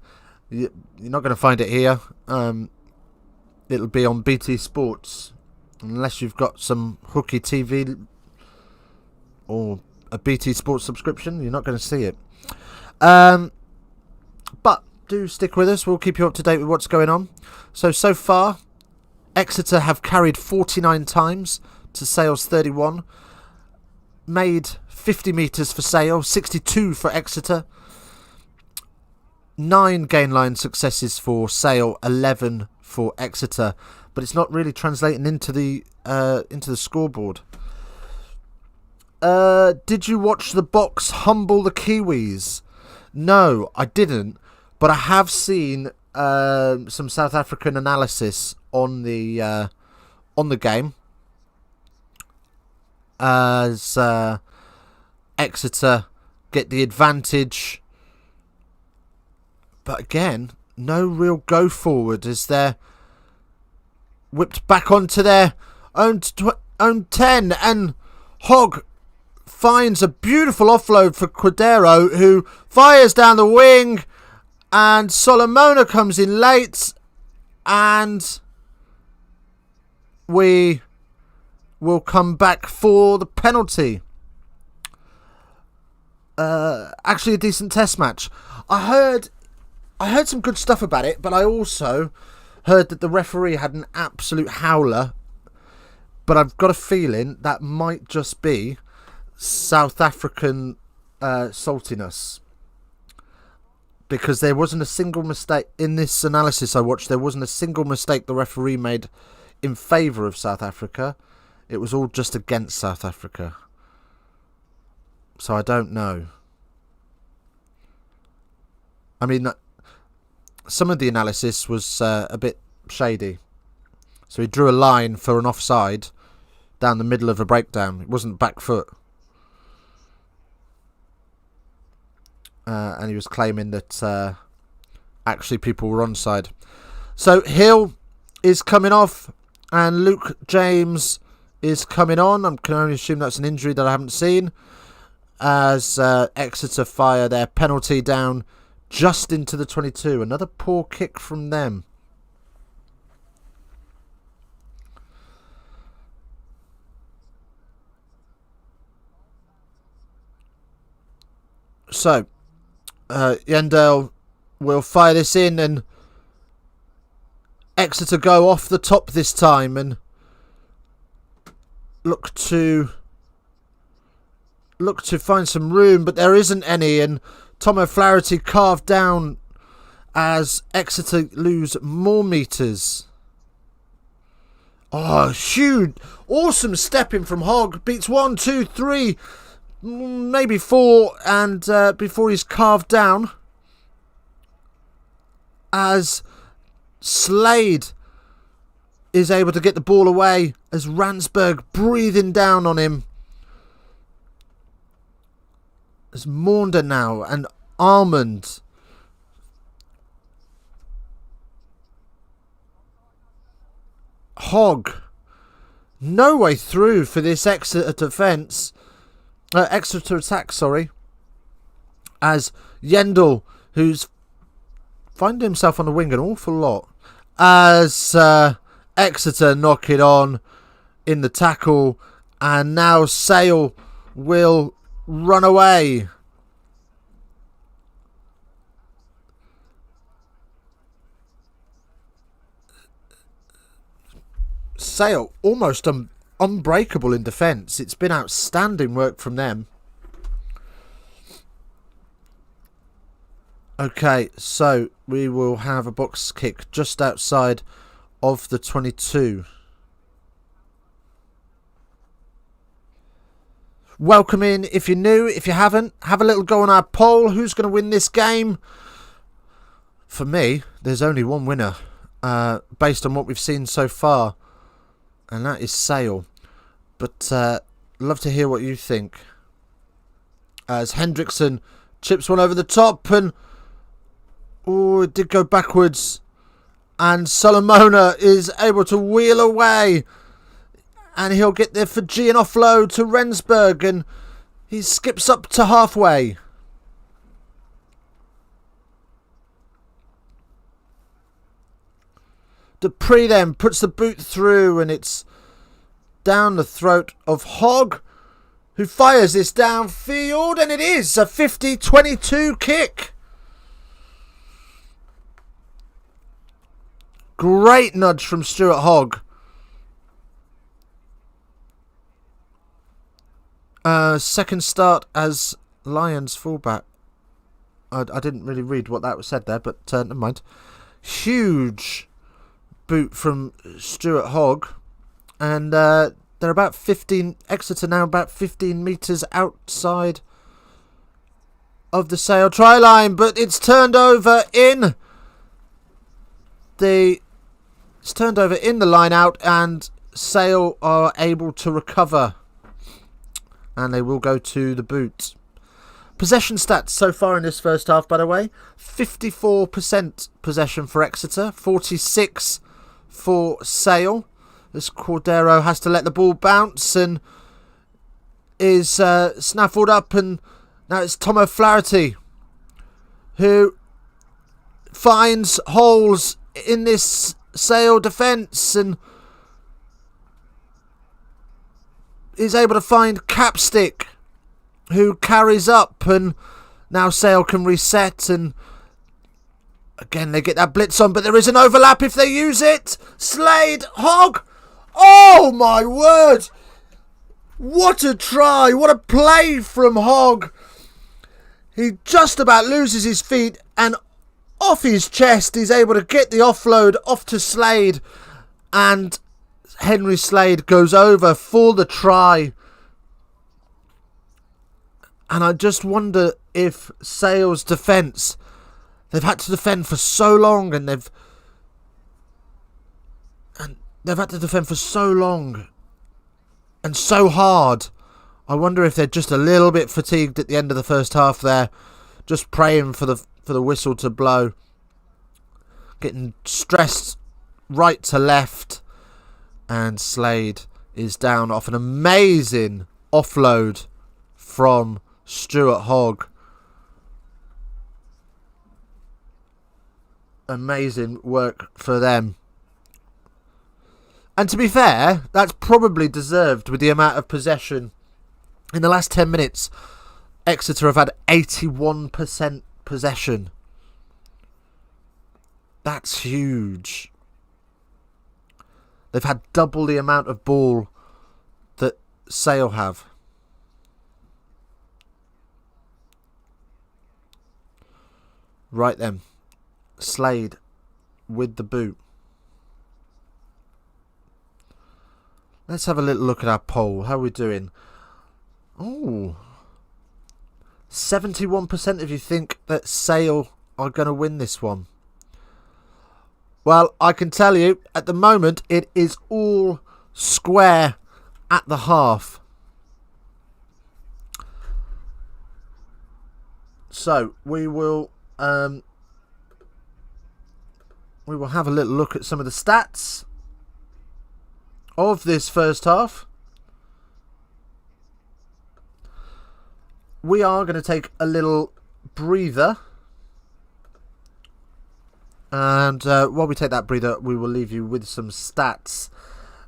you're not going to find it here. It'll be on BT Sports, unless you've got some hooky TV or a BT Sports subscription. You're not going to see it. But do stick with us. We'll keep you up to date with what's going on. So far, Exeter have carried 49 times to Sale's 31. Made 50 metres for Sale, 62 for Exeter. 9 gain line successes for Sale, 11 for Exeter. But it's not really translating into the scoreboard. Did you watch the Box humble the Kiwis? No, I didn't. But I have seen some South African analysis on the game as Exeter get the advantage. But again, no real go forward as they're whipped back onto their own 10, and Hogg finds a beautiful offload for Cordero, who fires down the wing, and Solomona comes in late, and we will come back for the penalty. actually a decent test match. I heard some good stuff about it, but I also heard that the referee had an absolute howler. But I've got a feeling that might just be South African saltiness. Because there wasn't a single mistake in this analysis I watched. There wasn't a single mistake the referee made in favour of South Africa. It was all just against South Africa. So I don't know. I mean, some of the analysis was a bit shady. So he drew a line for an offside down the middle of a breakdown. It wasn't back foot. And he was claiming that actually people were onside. So Hill is coming off and Luke James is coming on. I can only assume that's an injury that I haven't seen. As Exeter fire their penalty down just into the 22. Another poor kick from them. So, Yendell will fire this in and Exeter go off the top this time and look to find some room, but there isn't any, and Tom O'Flaherty carved down as Exeter lose more metres. Oh, huge, awesome stepping from Hogg. Beats 1, 2, 3, maybe 4, and before he's carved down as Slade is able to get the ball away as Ransberg breathing down on him. As Maunder now and Armand. Hogg. No way through for this Exeter defence. Exeter attack, sorry. As Yendell, who's finding himself on the wing an awful lot. As Exeter knock it on in the tackle. And now Sale will run away. Sale almost unbreakable in defence. It's been outstanding work from them. Okay, so we will have a box kick just outside of the 22. Welcome in if you're new. If you haven't, have a little go on our poll. Who's going to win this game? For me, there's only one winner based on what we've seen so far. And that is Sale. But love to hear what you think. As Hendrickson chips one over the top. And oh, it did go backwards. And Solomona is able to wheel away. And he'll get the Fijian offload to Rensburg. And he skips up to halfway. Dupree then puts the boot through. And it's down the throat of Hogg, who fires this downfield. And it is a 50-22 kick. Great nudge from Stuart Hogg. Second start as Lions fullback. I didn't really read what that was said there, but never mind. Huge boot from Stuart Hogg. And they're about 15... Exeter now about 15 metres outside of the Sale try line. But it's turned over in the... It's turned over in the line out, and Sale are able to recover. And they will go to the boot. Possession stats so far in this first half, by the way. 54% possession for Exeter. 46% for Sale. As Cordero has to let the ball bounce and is snaffled up. And now it's Tom O'Flaherty who finds holes in this Sale defence and is able to find Capstick, who carries up, and now Sale can reset, and again they get that blitz on, but there is an overlap if they use it. Slade, Hogg. Oh my word! What a try! What a play from Hogg! He just about loses his feet, and off his chest he's able to get the offload off to Slade, and Henry Slade goes over for the try. And I just wonder if Sale's defence, they've had to defend for so long, and they've had to defend for so long and so hard. I wonder if they're just a little bit fatigued at the end of the first half there, just praying for the whistle to blow, getting stressed right to left, and Slade is down off an amazing offload from Stuart Hogg. Amazing work for them. And to be fair, that's probably deserved with the amount of possession. In the last 10 minutes, Exeter have had 81% possession. That's huge. They've had double the amount of ball that Sale have. Right then. Slade with the boot. Let's have a little look at our poll. How are we doing? Oh, 71% of you think that Sale are going to win this one. Well, I can tell you, at the moment, it is all square at the half. So, we will have a little look at some of the stats of this first half. We are going to take a little breather. And while we take that breather, we will leave you with some stats.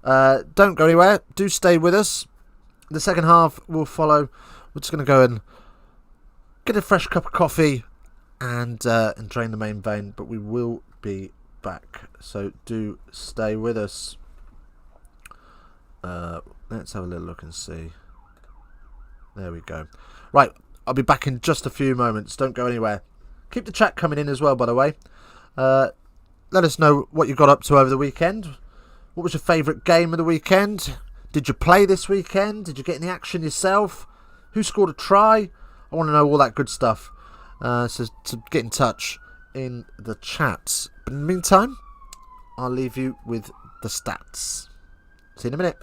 Don't go anywhere. Do stay with us. The second half will follow. We're just going to go and get a fresh cup of coffee and drain the main vein. But we will be back. So do stay with us. Let's have a little look and see. There we go. Right, I'll be back in just a few moments. Don't go anywhere. Keep the chat coming in as well, by the way. Let us know what you got up to over the weekend. What was your favourite game of the weekend? Did you play this weekend? Did you get any action yourself? Who scored a try? I want to know all that good stuff. So to get in touch in the chat. But in the meantime, I'll leave you with the stats. See you in a minute.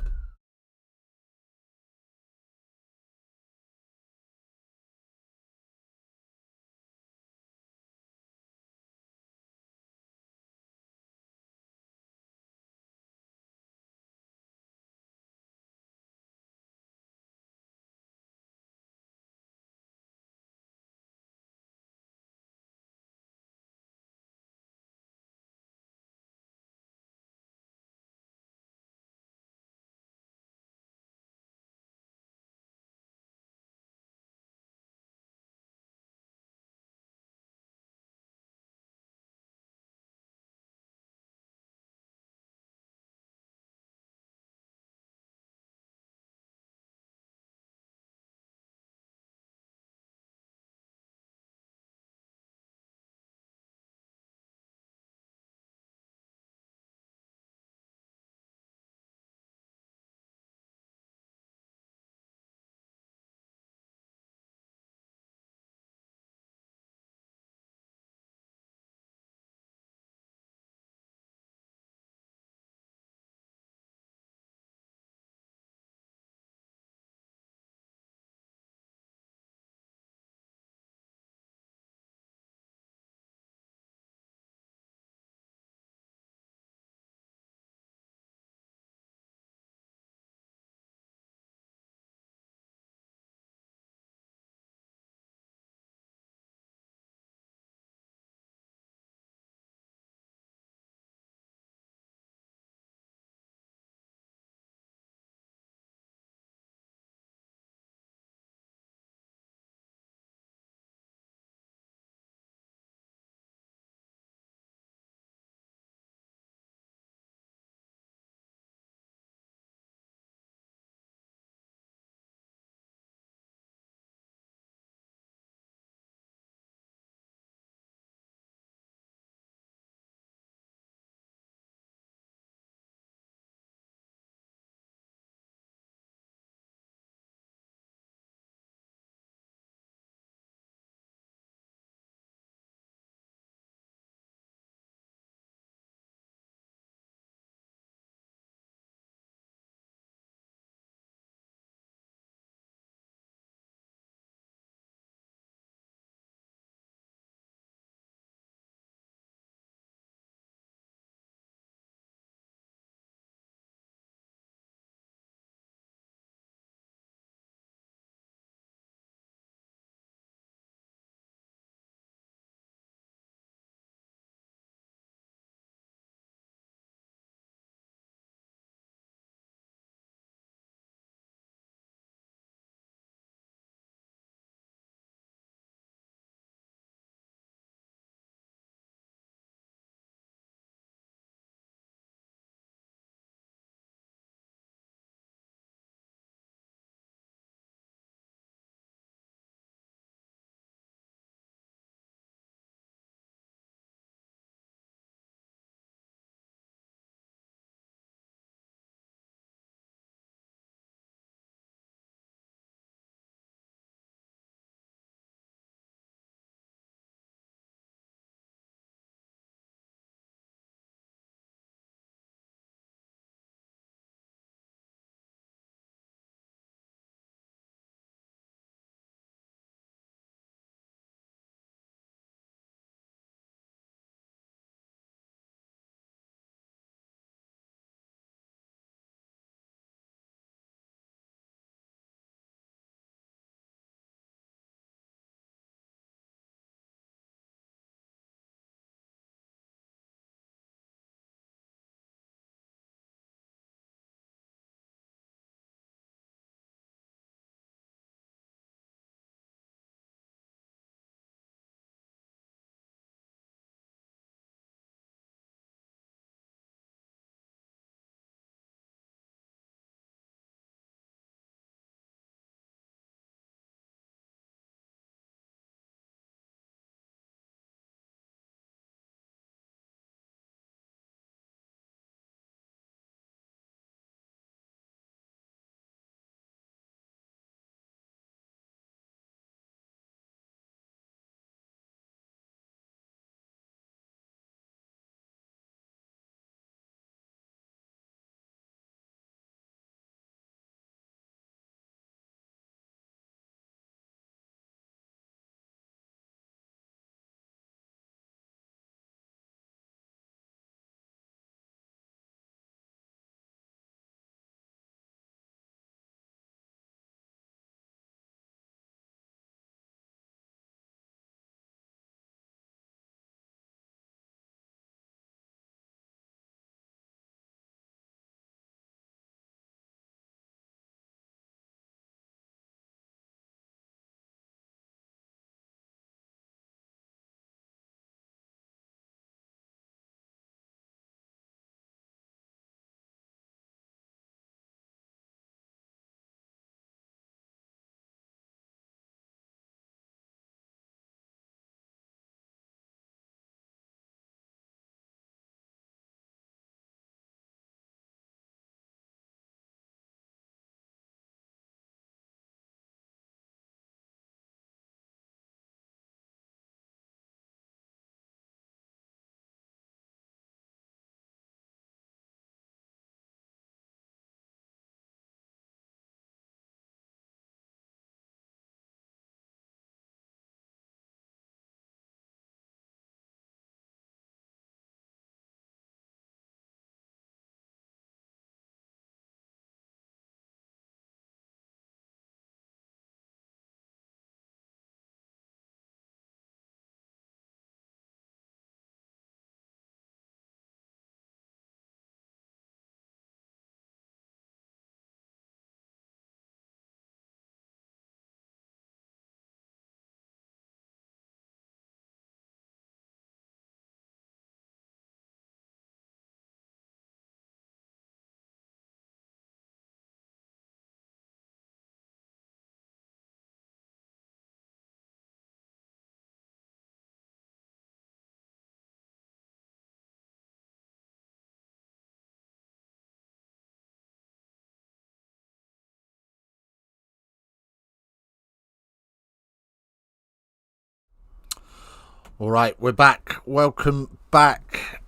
All right, we're back. Welcome back.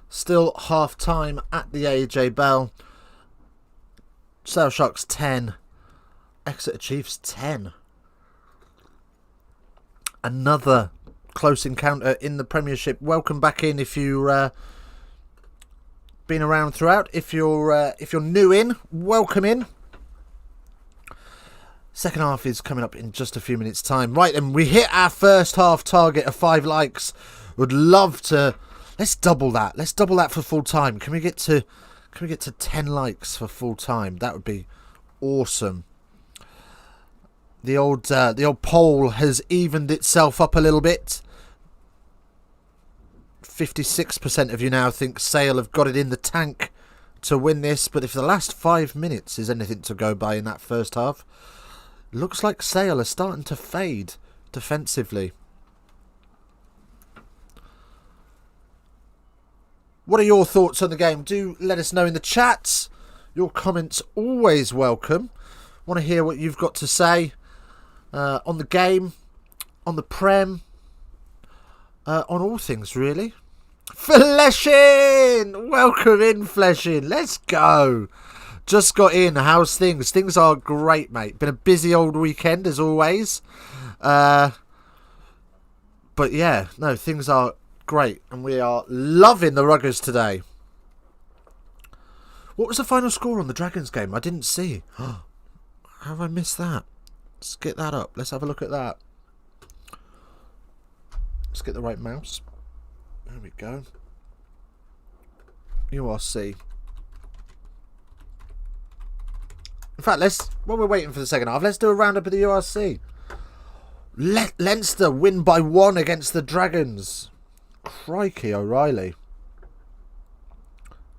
Still half time at the AJ Bell. Sale Sharks 10. Exeter Chiefs 10. Another close encounter in the Premiership. Welcome back in if you've been around throughout. If you're new in, welcome in. Second half is coming up in just a few minutes' time. Right, and we hit our first half target of 5 likes. Would love to. Let's double that. Let's double that for full time. Can we get to 10 likes for full time? That would be awesome. The old poll has evened itself up a little bit. 56% of you now think Sale have got it in the tank to win this, but if the last 5 minutes is anything to go by in that first half, looks like Sale are starting to fade defensively. What are your thoughts on the game? Do let us know in the chats. Your comments always welcome. Want to hear what you've got to say on the game, on the Prem, on all things really. Fleshin! Welcome in, Fleshin. Let's go. Just got in. How's things? Things are great, mate. Been a busy old weekend as always. But yeah, no, things are great. And we are loving the Ruggers today. What was the final score on the Dragons game? I didn't see. How have I missed that? Let's get that up. Let's have a look at that. Let's get the right mouse. There we go. URC. In fact, while we're waiting for the second half, let's do a roundup of the URC. Leinster win by 1 against the Dragons. Crikey, O'Reilly.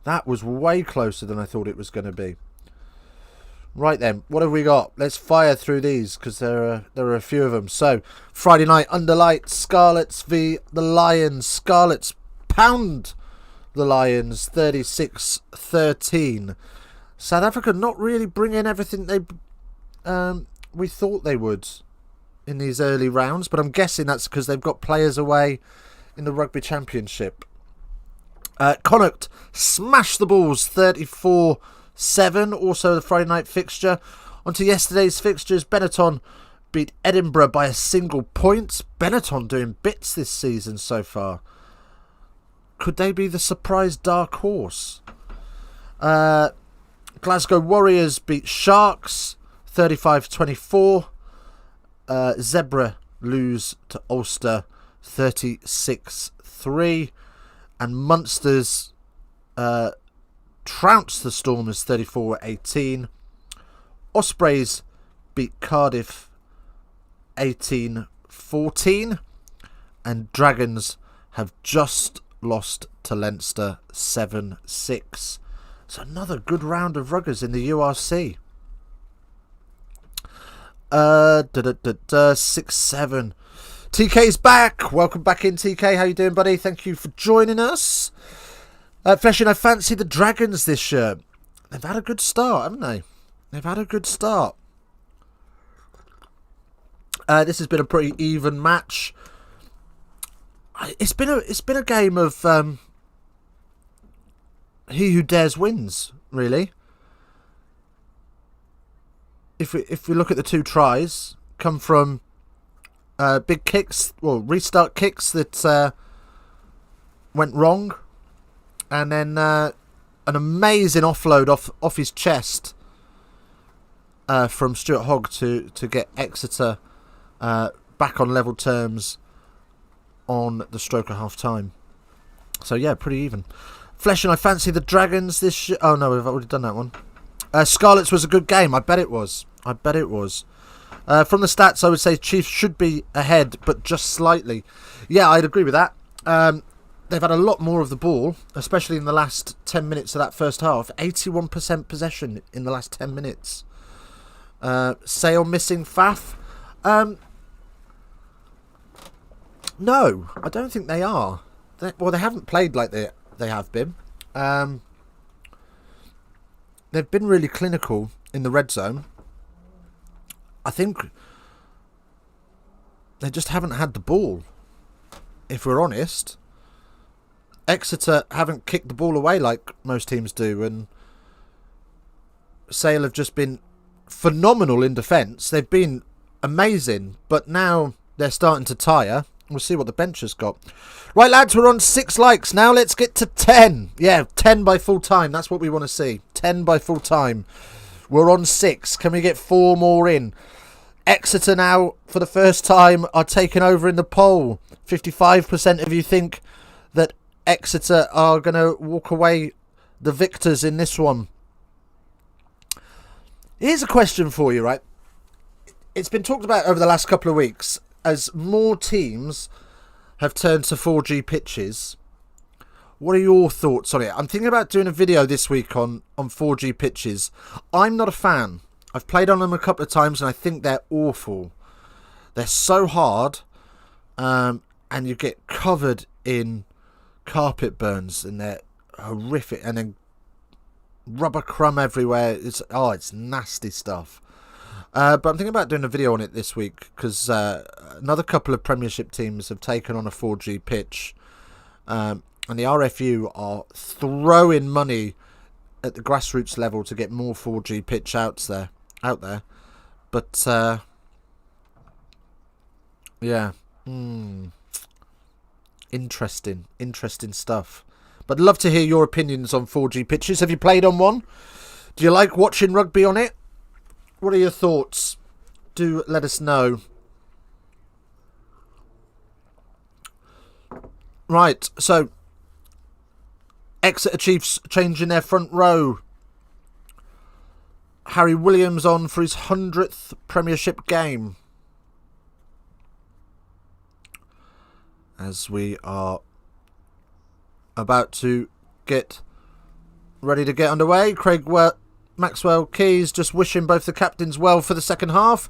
That was way closer than I thought it was going to be. Right then, what have we got? Let's fire through these because there are a few of them. So, Friday night, under lights, Scarlets v the Lions. Scarlets pound the Lions 36-13. South Africa not really bringing everything we thought they would in these early rounds, but I'm guessing that's because they've got players away in the Rugby Championship. Connacht smashed the Bulls 34-7. Also the Friday night fixture. Onto yesterday's fixtures, Benetton beat Edinburgh by a single point. Benetton doing bits this season so far. Could they be the surprise dark horse? Glasgow Warriors beat Sharks 35-24. Zebra lose to Ulster 36-3. And Munsters trounced the Stormers 34-18. Ospreys beat Cardiff 18-14. And Dragons have just lost to Leinster 7-6. So another good round of ruggers in the URC. 6-7. TK's back. Welcome back in, TK. How you doing, buddy? Thank you for joining us. Fleshin, I fancy the Dragons this year. They've had a good start, haven't they? They've had a good start. This has been a pretty even match. It's been a game of he who dares wins, really. If we look at the 2 tries, come from big kicks, well, restart kicks that went wrong, and then an amazing offload off his chest from Stuart Hogg to get Exeter back on level terms on the stroke of half time. So yeah, pretty even. Flesh and I fancy the Dragons this year. Oh no, we've already done that one. Scarlets was a good game. I bet it was. From the stats, I would say Chiefs should be ahead, but just slightly. Yeah, I'd agree with that. They've had a lot more of the ball, especially in the last 10 minutes of that first half. 81% possession in the last 10 minutes. Sale missing Faf. No, I don't think they are. They haven't played like they have been. They've been really clinical in the red zone. I think they just haven't had the ball, if we're honest. Exeter haven't kicked the ball away like most teams do, and Sale have just been phenomenal in defence. They've been amazing, but now they're starting to tire. We'll see what the bench has got. Right, lads, we're on 6 likes now. Let's get to 10. Yeah, 10 by full time. That's what we want to see. 10 by full time. We're on 6. Can we get 4 more in? Exeter now, for the first time, are taking over in the poll. 55% of you think that Exeter are going to walk away the victors in this one. Here's a question for you, right? It's been talked about over the last couple of weeks as more teams have turned to 4G pitches. What are your thoughts on it? I'm thinking about doing a video this week on 4G pitches. I'm not a fan. I've played on them a couple of times and I think they're awful. They're so hard, and you get covered in carpet burns, and they're horrific, and then rubber crumb everywhere. It's nasty stuff. But I'm thinking about doing a video on it this week because another couple of Premiership teams have taken on a 4G pitch, and the RFU are throwing money at the grassroots level to get more 4G pitch out there. But yeah, interesting stuff. But I'd love to hear your opinions on 4G pitches. Have you played on one? Do you like watching rugby on it? What are your thoughts? Do let us know. Right, so Exeter Chiefs changing their front row. Harry Williams on for his 100th Premiership game. As we are about to get ready to get underway, Maxwell Keys just wishing both the captains well for the second half,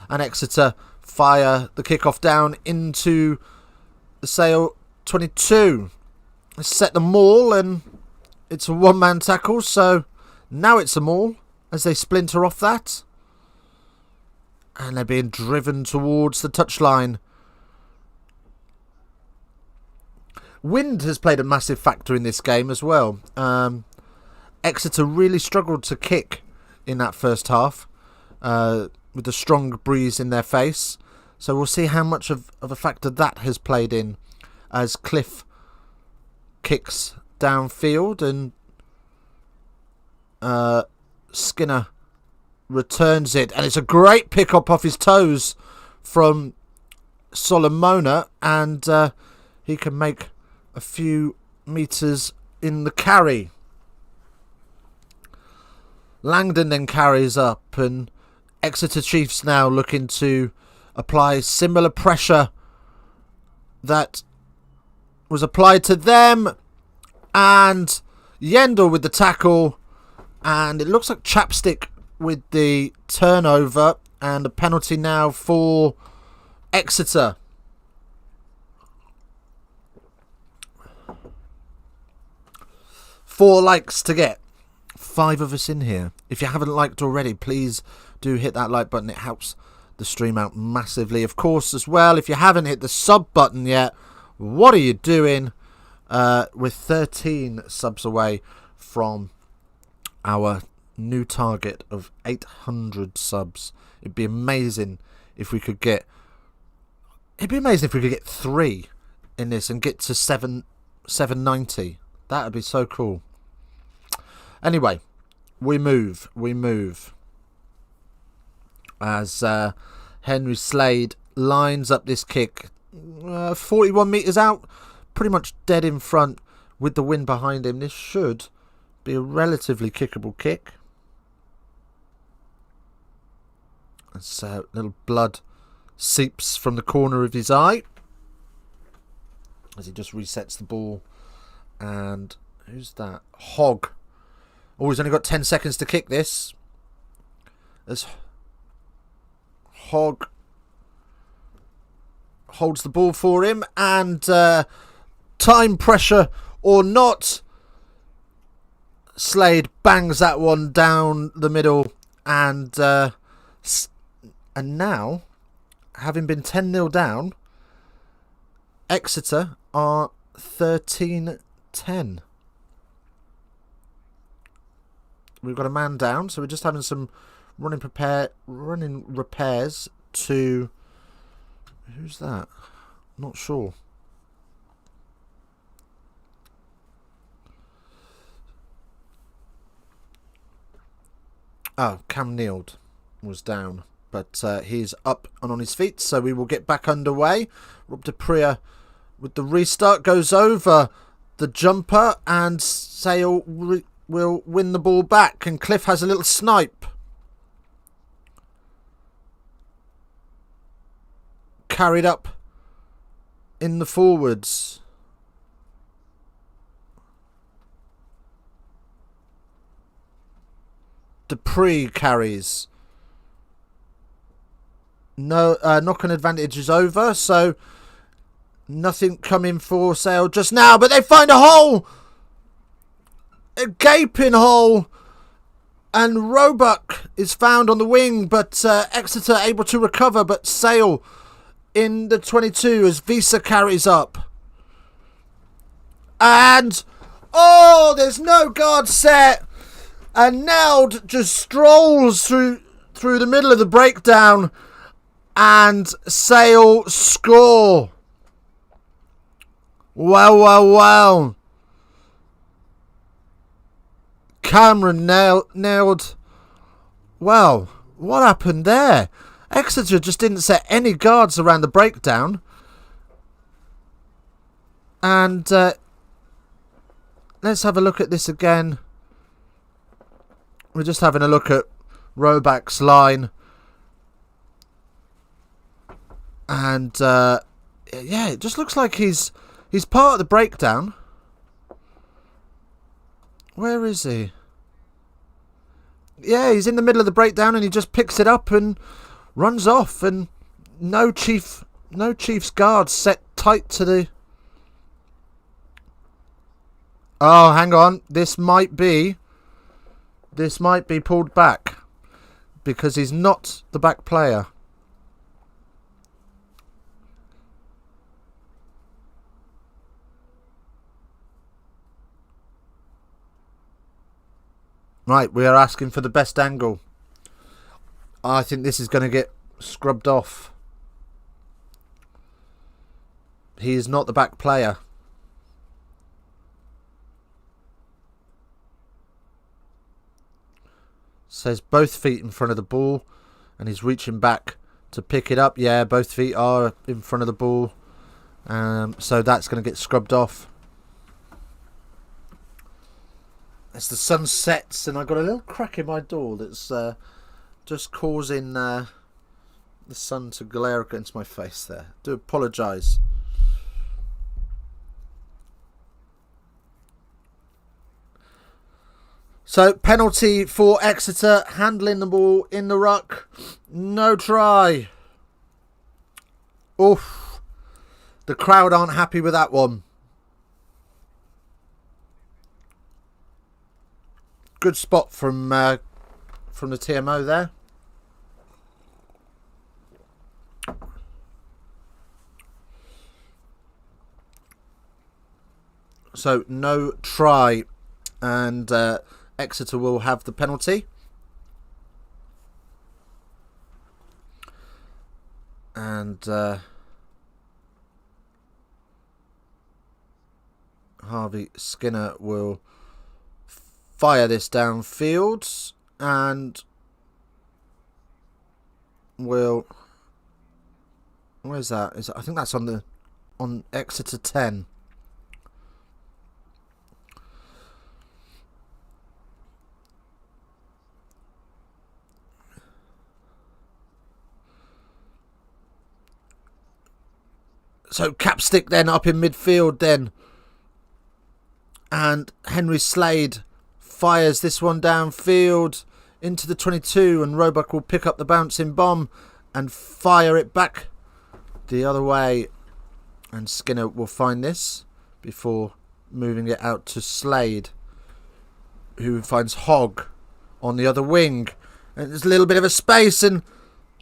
and Exeter fire the kickoff down into the Sale 22. They set the maul, and it's a one-man tackle, so now it's a maul as they splinter off that, and they're being driven towards the touchline. Wind has played a massive factor in this game as well. Exeter really struggled to kick in that first half with the strong breeze in their face. So we'll see how much of a factor that has played in as Cliff kicks downfield and Skinner returns it. And it's a great pick up off his toes from Solomona, and he can make a few metres in the carry. Langdon then carries up, and Exeter Chiefs now looking to apply similar pressure that was applied to them, and Yendall with the tackle, and it looks like Chapstick with the turnover, and a penalty now for Exeter. Four likes to get 5 of us in here. If you haven't liked already, please do hit that like button. It helps the stream out massively. Of course, as well, if you haven't hit the sub button yet, what are you doing? We're 13 subs away from our new target of 800 subs. It'd be amazing if we could get 3 in this and get to 790. That would be so cool. Anyway, we move. As Henry Slade lines up this kick. 41 metres out. Pretty much dead in front with the wind behind him. This should be a relatively kickable kick. As little blood seeps from the corner of his eye. As he just resets the ball. And who's that? Hogg. Oh, he's only got 10 seconds to kick this. As Hogg holds the ball for him, and time pressure or not, Slade bangs that one down the middle, and now having been 10-0 down, Exeter are 13-10. We've got a man down, so we're just having some running repairs to... Who's that? Not sure. Oh, Cam Neild was down, but he's up and on his feet, so we will get back underway. Rob de Priya with the restart goes over the jumper, and Sale will win the ball back, and Cliff has a little snipe. Carried up in the forwards. Dupree carries. No, knock-on advantage is over, so nothing coming for Sale just now, but they find a hole! A gaping hole! And Roebuck is found on the wing, but Exeter able to recover, but Sale in the 22 as Visa carries up. And, oh, there's no guard set! And Neld just strolls through the middle of the breakdown, and Sale score. Wow. Cameron nailed. Well, what happened there? Exeter just didn't set any guards around the breakdown. And let's have a look at this again. We're just having a look at Roebuck's line. And, yeah, it just looks like he's part of the breakdown. Where is he? Yeah, he's in the middle of the breakdown, and he just picks it up and runs off. And no Chiefs guards set tight to the... Oh, hang on. This might be pulled back, because he's not the back player. Right, we are asking for the best angle. I think this is going to get scrubbed off. He is not the back player. Says both feet in front of the ball, and he's reaching back to pick it up. Yeah, both feet are in front of the ball. So that's going to get scrubbed off. As the sun sets, and I've got a little crack in my door that's just causing the sun to glare against my face there. Do apologise. So, penalty for Exeter, handling the ball in the ruck. No try. Oof. The crowd aren't happy with that one. Good spot from the TMO there. So, no try, and Exeter will have the penalty. And Harvey Skinner will fire this downfield, and will... Where's that? I think that's on Exeter 10. So Capstick then up in midfield then. And Henry Slade fires this one downfield into the 22, and Roebuck will pick up the bouncing bomb and fire it back the other way. And Skinner will find this before moving it out to Slade, who finds Hogg on the other wing. And there's a little bit of a space, and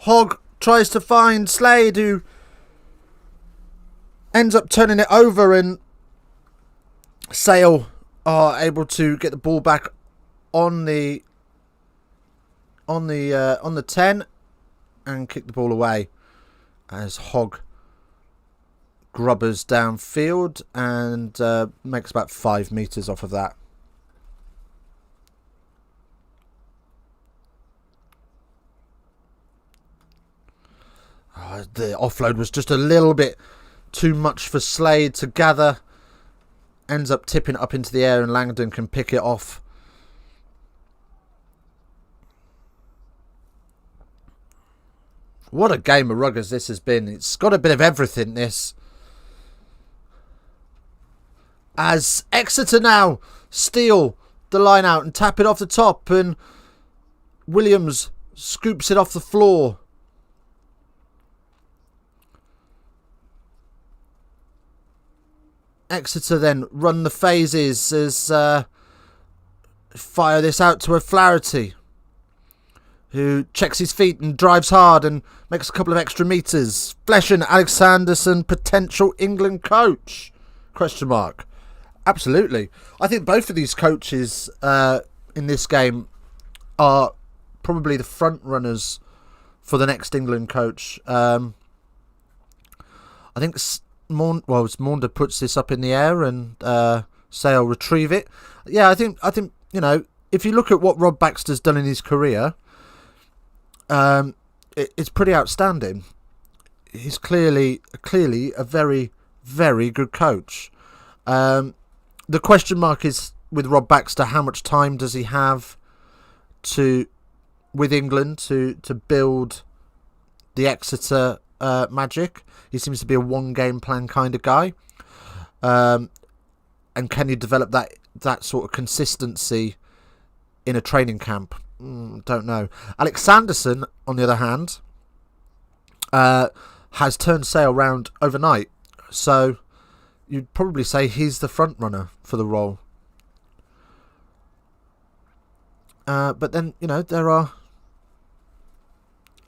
Hogg tries to find Slade, who ends up turning it over, and Sale are able to get the ball back on the 10 and kick the ball away as Hogg grubbers downfield and makes about 5 metres off of that. The offload was just a little bit too much for Slade to gather. Ends up tipping it up into the air and Langdon can pick it off. What a game of ruggers this has been. It's got a bit of everything, this. As Exeter now steal the line out and tap it off the top, and Williams scoops it off the floor. Exeter then run the phases as fire this out to O'Flaherty, who checks his feet and drives hard and makes a couple of extra metres. Fleshen, Alex Sanderson, potential England coach? Question mark. Absolutely. I think both of these coaches in this game are probably the front runners for the next England coach. I think Maunder puts this up in the air and Sale retrieve it. Yeah, I think you know, if you look at what Rob Baxter's done in his career, it's pretty outstanding. He's clearly a very, very good coach. The question mark is with Rob Baxter: how much time does he have with England to build the Exeter magic? He seems to be a one-game plan kind of guy. And can you develop that sort of consistency in a training camp? Don't know. Alex Sanderson, on the other hand, has turned Sale round overnight. So you'd probably say he's the front runner for the role. But then, you know, there are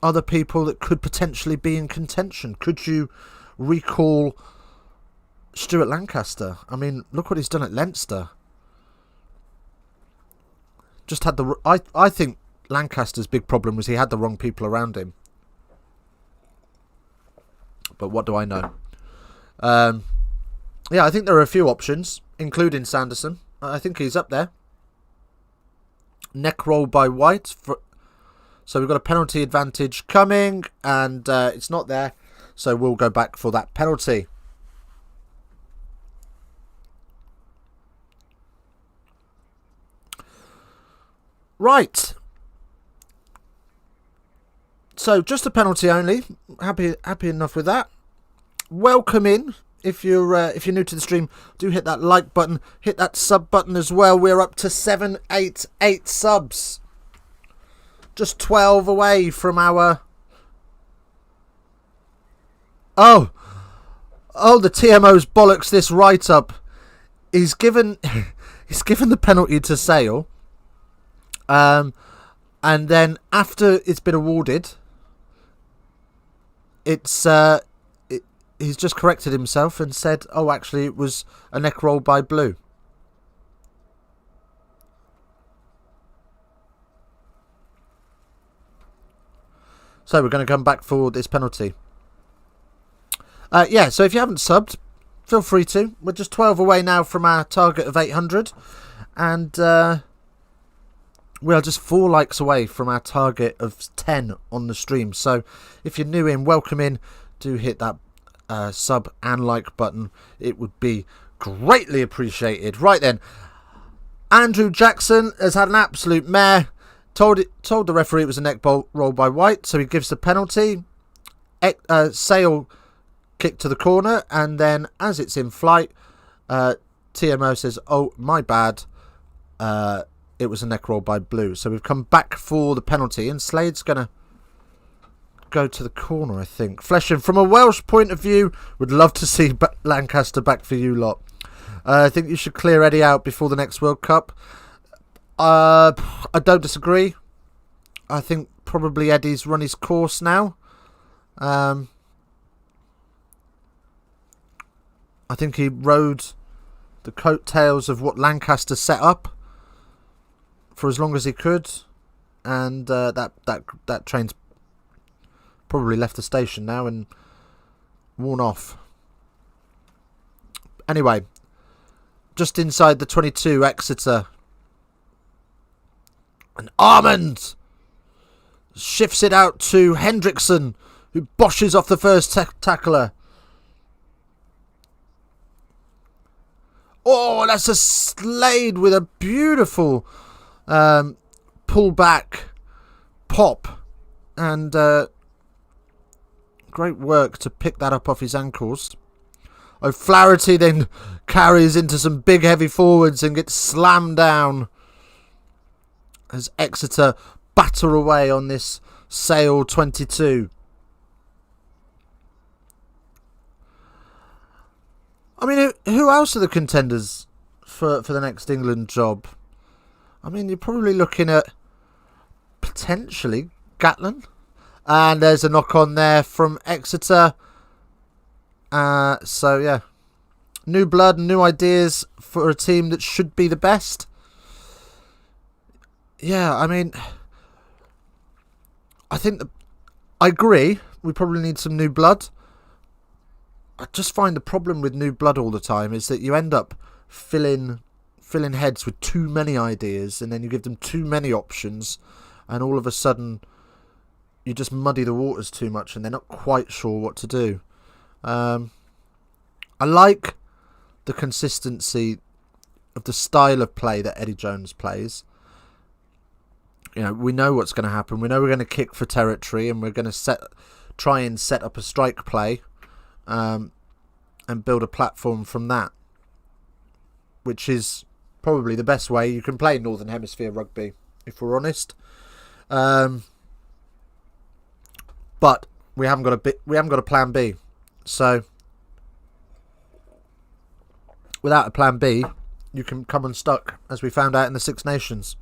other people that could potentially be in contention. Could you recall Stuart Lancaster? I mean, look what he's done at Leinster. Just had I think Lancaster's big problem was he had the wrong people around him. But what do I know? Yeah, I think there are a few options, including Sanderson. I think he's up there. Neck roll by White. So we've got a penalty advantage coming, and it's not there. So we'll go back for that penalty. Right. So just a penalty only. Happy enough with that. Welcome in. If you're new to the stream, do hit that like button, hit that sub button as well. We're up to 788 subs. Just 12 away from our... Oh, the TMO's bollocks this right up. He's given the penalty to Sale. And then after it's been awarded, he's just corrected himself and said, oh, actually, it was a neck roll by Blue. So we're going to come back for this penalty. Yeah, so if you haven't subbed, feel free to. We're just 12 away now from our target of 800. And we are just 4 likes away from our target of 10 on the stream. So if you're new in, welcome in. Do hit that sub and like button. It would be greatly appreciated. Right then, Andrew Jackson has had an absolute mare. Told the referee it was a neck roll by White, so he gives the penalty. Sale kick to the corner, and then as it's in flight, TMO says, oh, my bad, it was a neck roll by Blue. So we've come back for the penalty, and Slade's going to go to the corner, I think. Fleshen, from a Welsh point of view, would love to see Lancaster back for you lot. I think you should clear Eddie out before the next World Cup. I don't disagree. I think probably Eddie's run his course now. I think he rode the coattails of what Lancaster set up for as long as he could, and that train's probably left the station now and worn off. Anyway, just inside the 22, Exeter. And Armand shifts it out to Hendrickson, who boshes off the first tackler. Oh, that's a Slade with a beautiful pull-back pop. And great work to pick that up off his ankles. O'Flaherty then carries into some big heavy forwards and gets slammed down as Exeter batter away on this Sale 22. I mean, who else are the contenders for the next England job? I mean, you're probably looking at potentially Gatland. And there's a knock on there from Exeter. So, yeah. New blood and new ideas for a team that should be the best. Yeah, I mean, I agree. We probably need some new blood. I just find the problem with new blood all the time is that you end up filling heads with too many ideas, and then you give them too many options, and all of a sudden you just muddy the waters too much, and they're not quite sure what to do. I like the consistency of the style of play that Eddie Jones plays. You know, we know what's going to happen. We know we're going to kick for territory, and we're going to try and set up a strike play, and build a platform from that, which is probably the best way you can play Northern Hemisphere rugby, if we're honest. But we haven't got a plan B. So without a plan B, you can come unstuck, as we found out in the Six Nations.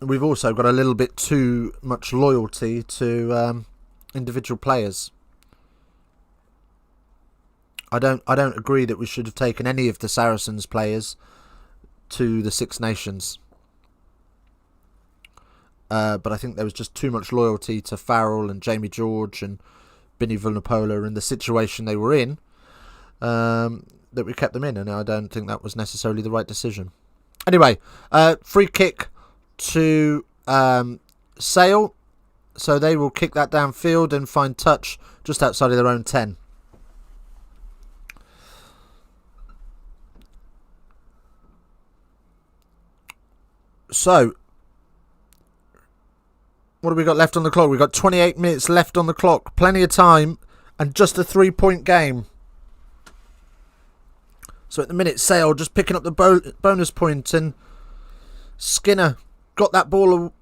We've also got a little bit too much loyalty to individual players. I don't agree that we should have taken any of the Saracens players to the Six Nations. But I think there was just too much loyalty to Farrell and Jamie George and Binny Vunipola and the situation they were in, that we kept them in, and I don't think that was necessarily the right decision. Anyway, free kick to Sale, so they will kick that downfield and find touch just outside of their own 10. So, what have we got left on the clock? We've got 28 minutes left on the clock. Plenty of time and just a 3-point game. So at the minute, Sale just picking up the bonus point, and Skinner got that ball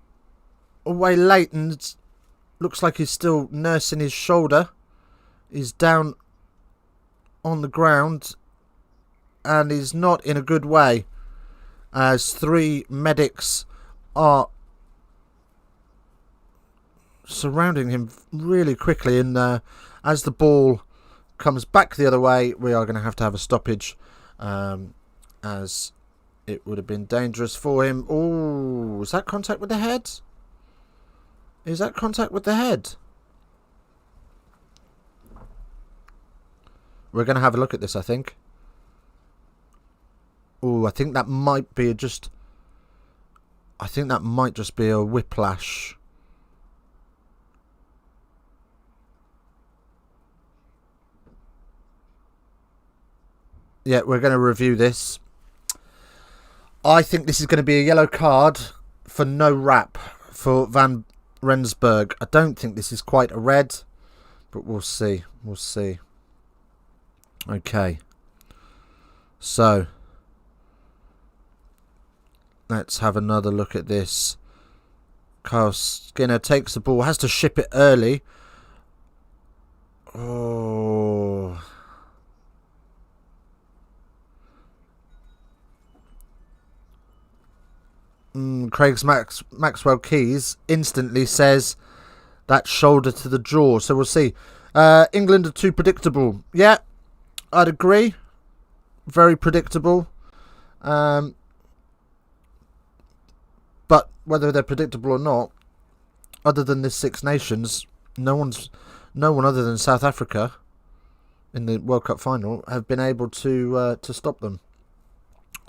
away late, and it looks like he's still nursing his shoulder. He's down on the ground, and he's not in a good way, as 3 medics are surrounding him really quickly, and as the ball comes back the other way, we are going to have a stoppage, as it would have been dangerous for him. Oh, is that contact with the head? Is that contact with the head? We're going to have a look at this, I think. Oh, I think that might be just be a whiplash. Yeah, we're going to review this. I think this is going to be a yellow card for no wrap for Van Rensburg. I don't think this is quite a red, but we'll see. We'll see. Okay. So, let's have another look at this. Kyle Skinner takes the ball, has to ship it early. Oh. and Maxwell Keys instantly says that shoulder to the jaw. So we'll see. England are too predictable. Yeah, I'd agree. Very predictable. But whether they're predictable or not, other than this Six Nations, no one other than South Africa in the World Cup final have been able to stop them.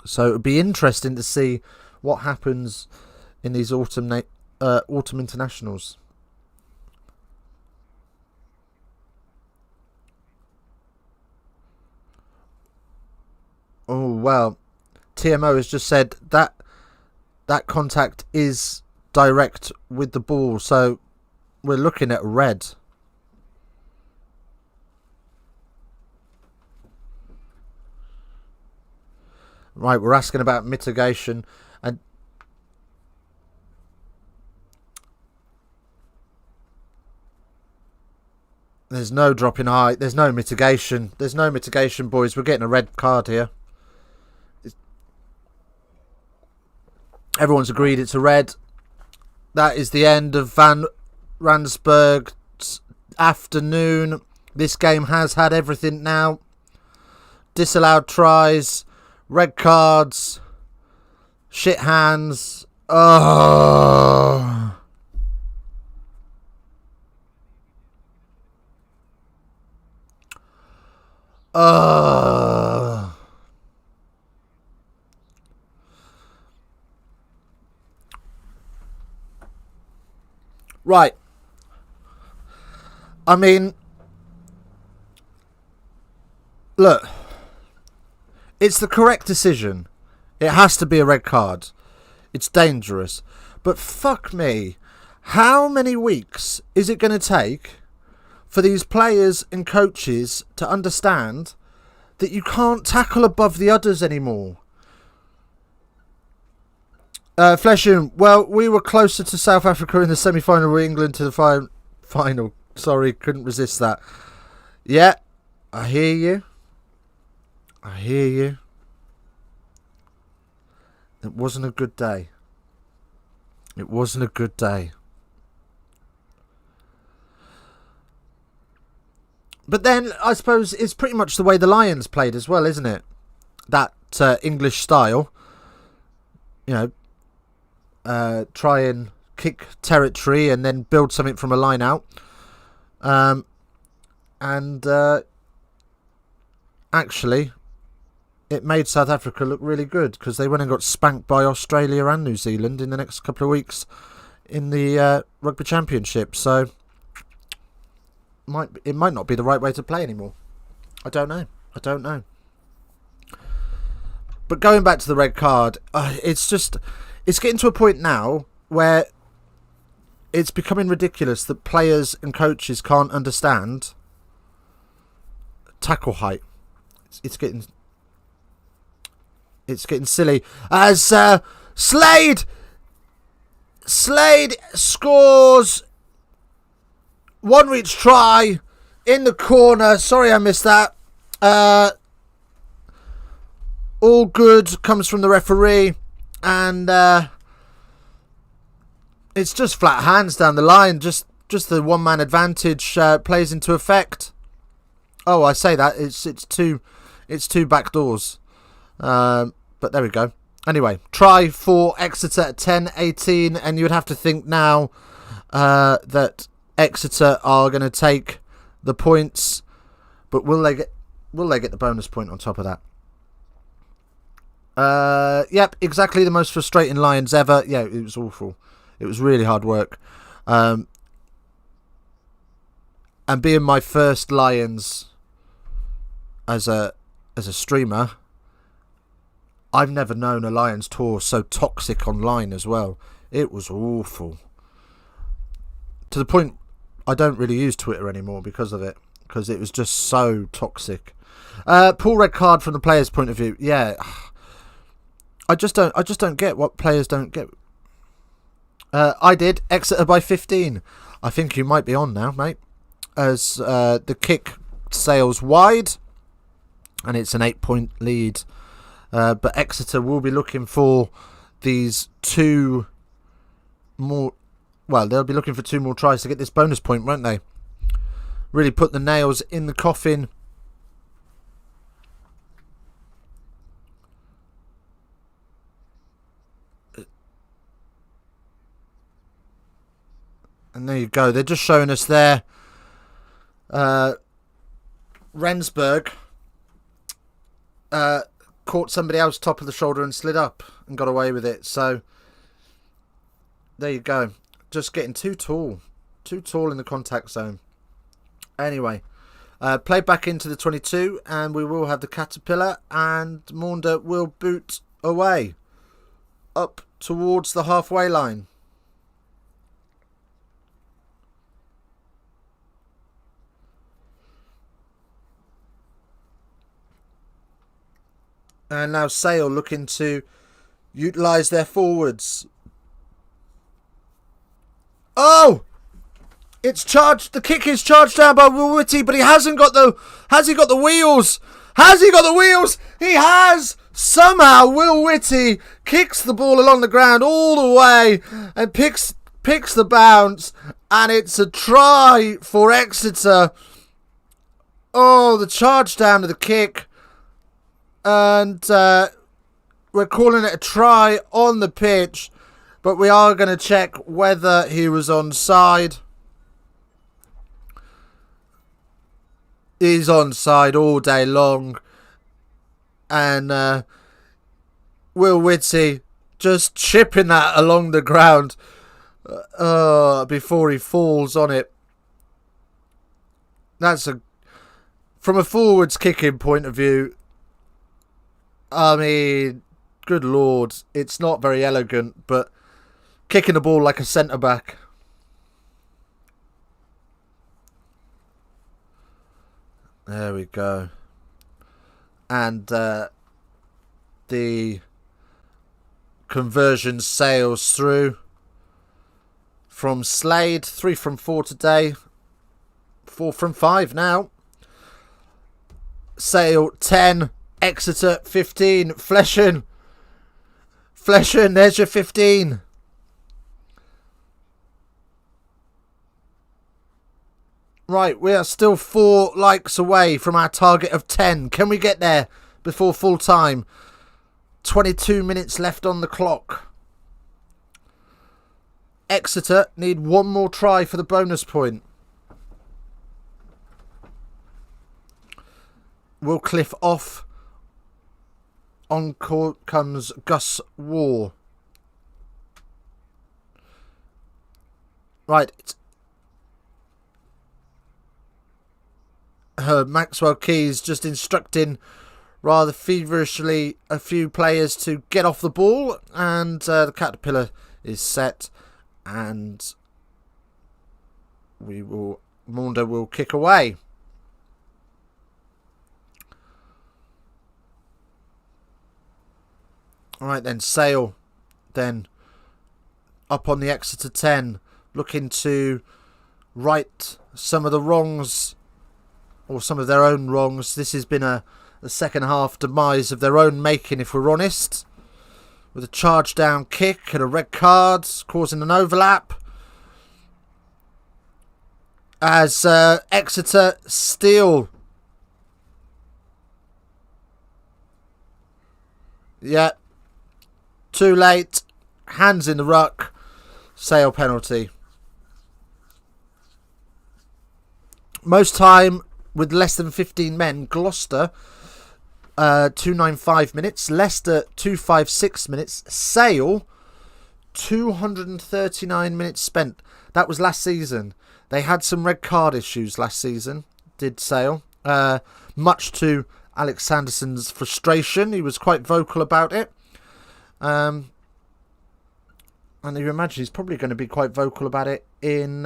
So it would be interesting to see what happens in these autumn internationals. Oh well, TMO has just said that contact is direct with the ball, so we're looking at red. Right, we're asking about mitigation, and there's no drop in height. There's no mitigation. There's no mitigation, boys. We're getting a red card here. Everyone's agreed it's a red. That is the end of Van Rensburg's afternoon. This game has had everything now. Disallowed tries, red cards, shit hands. Oh. Right. I mean, look, it's the correct decision. It has to be a red card. It's dangerous. But fuck me, how many weeks is it going to take for these players and coaches to understand that you can't tackle above the others anymore? Flesham, well, we were closer to South Africa in the semi-final with England to the final. Sorry, couldn't resist that. Yeah, I hear you. I hear you. It wasn't a good day. It wasn't a good day. But then, I suppose, it's pretty much the way the Lions played as well, isn't it? That English style. You know, try and kick territory and then build something from a line out. Actually, it made South Africa look really good because they went and got spanked by Australia and New Zealand in the next couple of weeks in the Rugby Championship. So it might not be the right way to play anymore. I don't know. But going back to the red card, it's getting to a point now where it's becoming ridiculous that players and coaches can't understand tackle height. It's getting silly. As Slade scores one reach try in the corner. Sorry I missed that. All good comes from the referee, and it's just flat hands down the line. Just the one man advantage plays into effect. Oh, I say that it's two back doors. But there we go. Anyway, try for Exeter at 10-18, and you would have to think now that Exeter are going to take the points, but will they get the bonus point on top of that? Yep, exactly the most frustrating Lions ever. Yeah, it was awful. It was really hard work. And being my first Lions as a streamer, I've never known a Lions tour so toxic online as well. It was awful. To the point I don't really use Twitter anymore because of it. Because it was just so toxic. Poor red card from the players' point of view. Yeah. I just don't get what players don't get. I did. Exeter by 15. I think you might be on now, mate. As the kick sails wide. And it's an 8-point lead. But Exeter will be looking for these 2 more. Well, they'll be looking for 2 more tries to get this bonus point, won't they? Really put the nails in the coffin. And there you go. They're just showing us there. Rensburg caught somebody else top of the shoulder and slid up and got away with it. So there you go. Just getting too tall. Too tall in the contact zone. Anyway, play back into the 22 and we will have the Caterpillar, and Maunder will boot away up towards the halfway line. And now Sale looking to utilise their forwards. Oh! It's charged. The kick is charged down by Will Whitty, but he hasn't got the... Has he got the wheels? Has he got the wheels? He has! Somehow Will Whitty kicks the ball along the ground all the way and picks the bounce. And it's a try for Exeter. Oh, the charge down to the kick. And we're calling it a try on the pitch, but we are going to check whether he was onside. He's onside all day long. And Will Whitty just chipping that along the ground before he falls on it. That's from a forwards kicking point of view, I mean, good lord, it's not very elegant, but kicking the ball like a centre-back. There we go. And the conversion sails through from Slade. 3 from 4 today. 4 from 5 now. Sale 10. Exeter 15. Fleshen, there's your 15. Right, we are still 4 likes away from our target of 10. Can we get there before full time? 22 minutes left on the clock. Exeter need 1 more try for the bonus point. Will Cliff off? On court comes Gus War. Right. Maxwell Keys just instructing rather feverishly a few players to get off the ball. And the Caterpillar is set. And Maunder will kick away. Alright then, Sale then up on the Exeter 10, looking to right some of the wrongs, or some of their own wrongs. This has been a second half demise of their own making, if we're honest. With a charge down kick and a red card, causing an overlap. As Exeter steal. Yeah. Too late. Hands in the ruck. Sale penalty. Most time with less than 15 men. Gloucester 295 minutes. Leicester 256 minutes. Sale 239 minutes spent. That was last season. They had some red card issues last season. Did Sale. Much to Alex Sanderson's frustration. He was quite vocal about it. And you imagine he's probably going to be quite vocal about it in...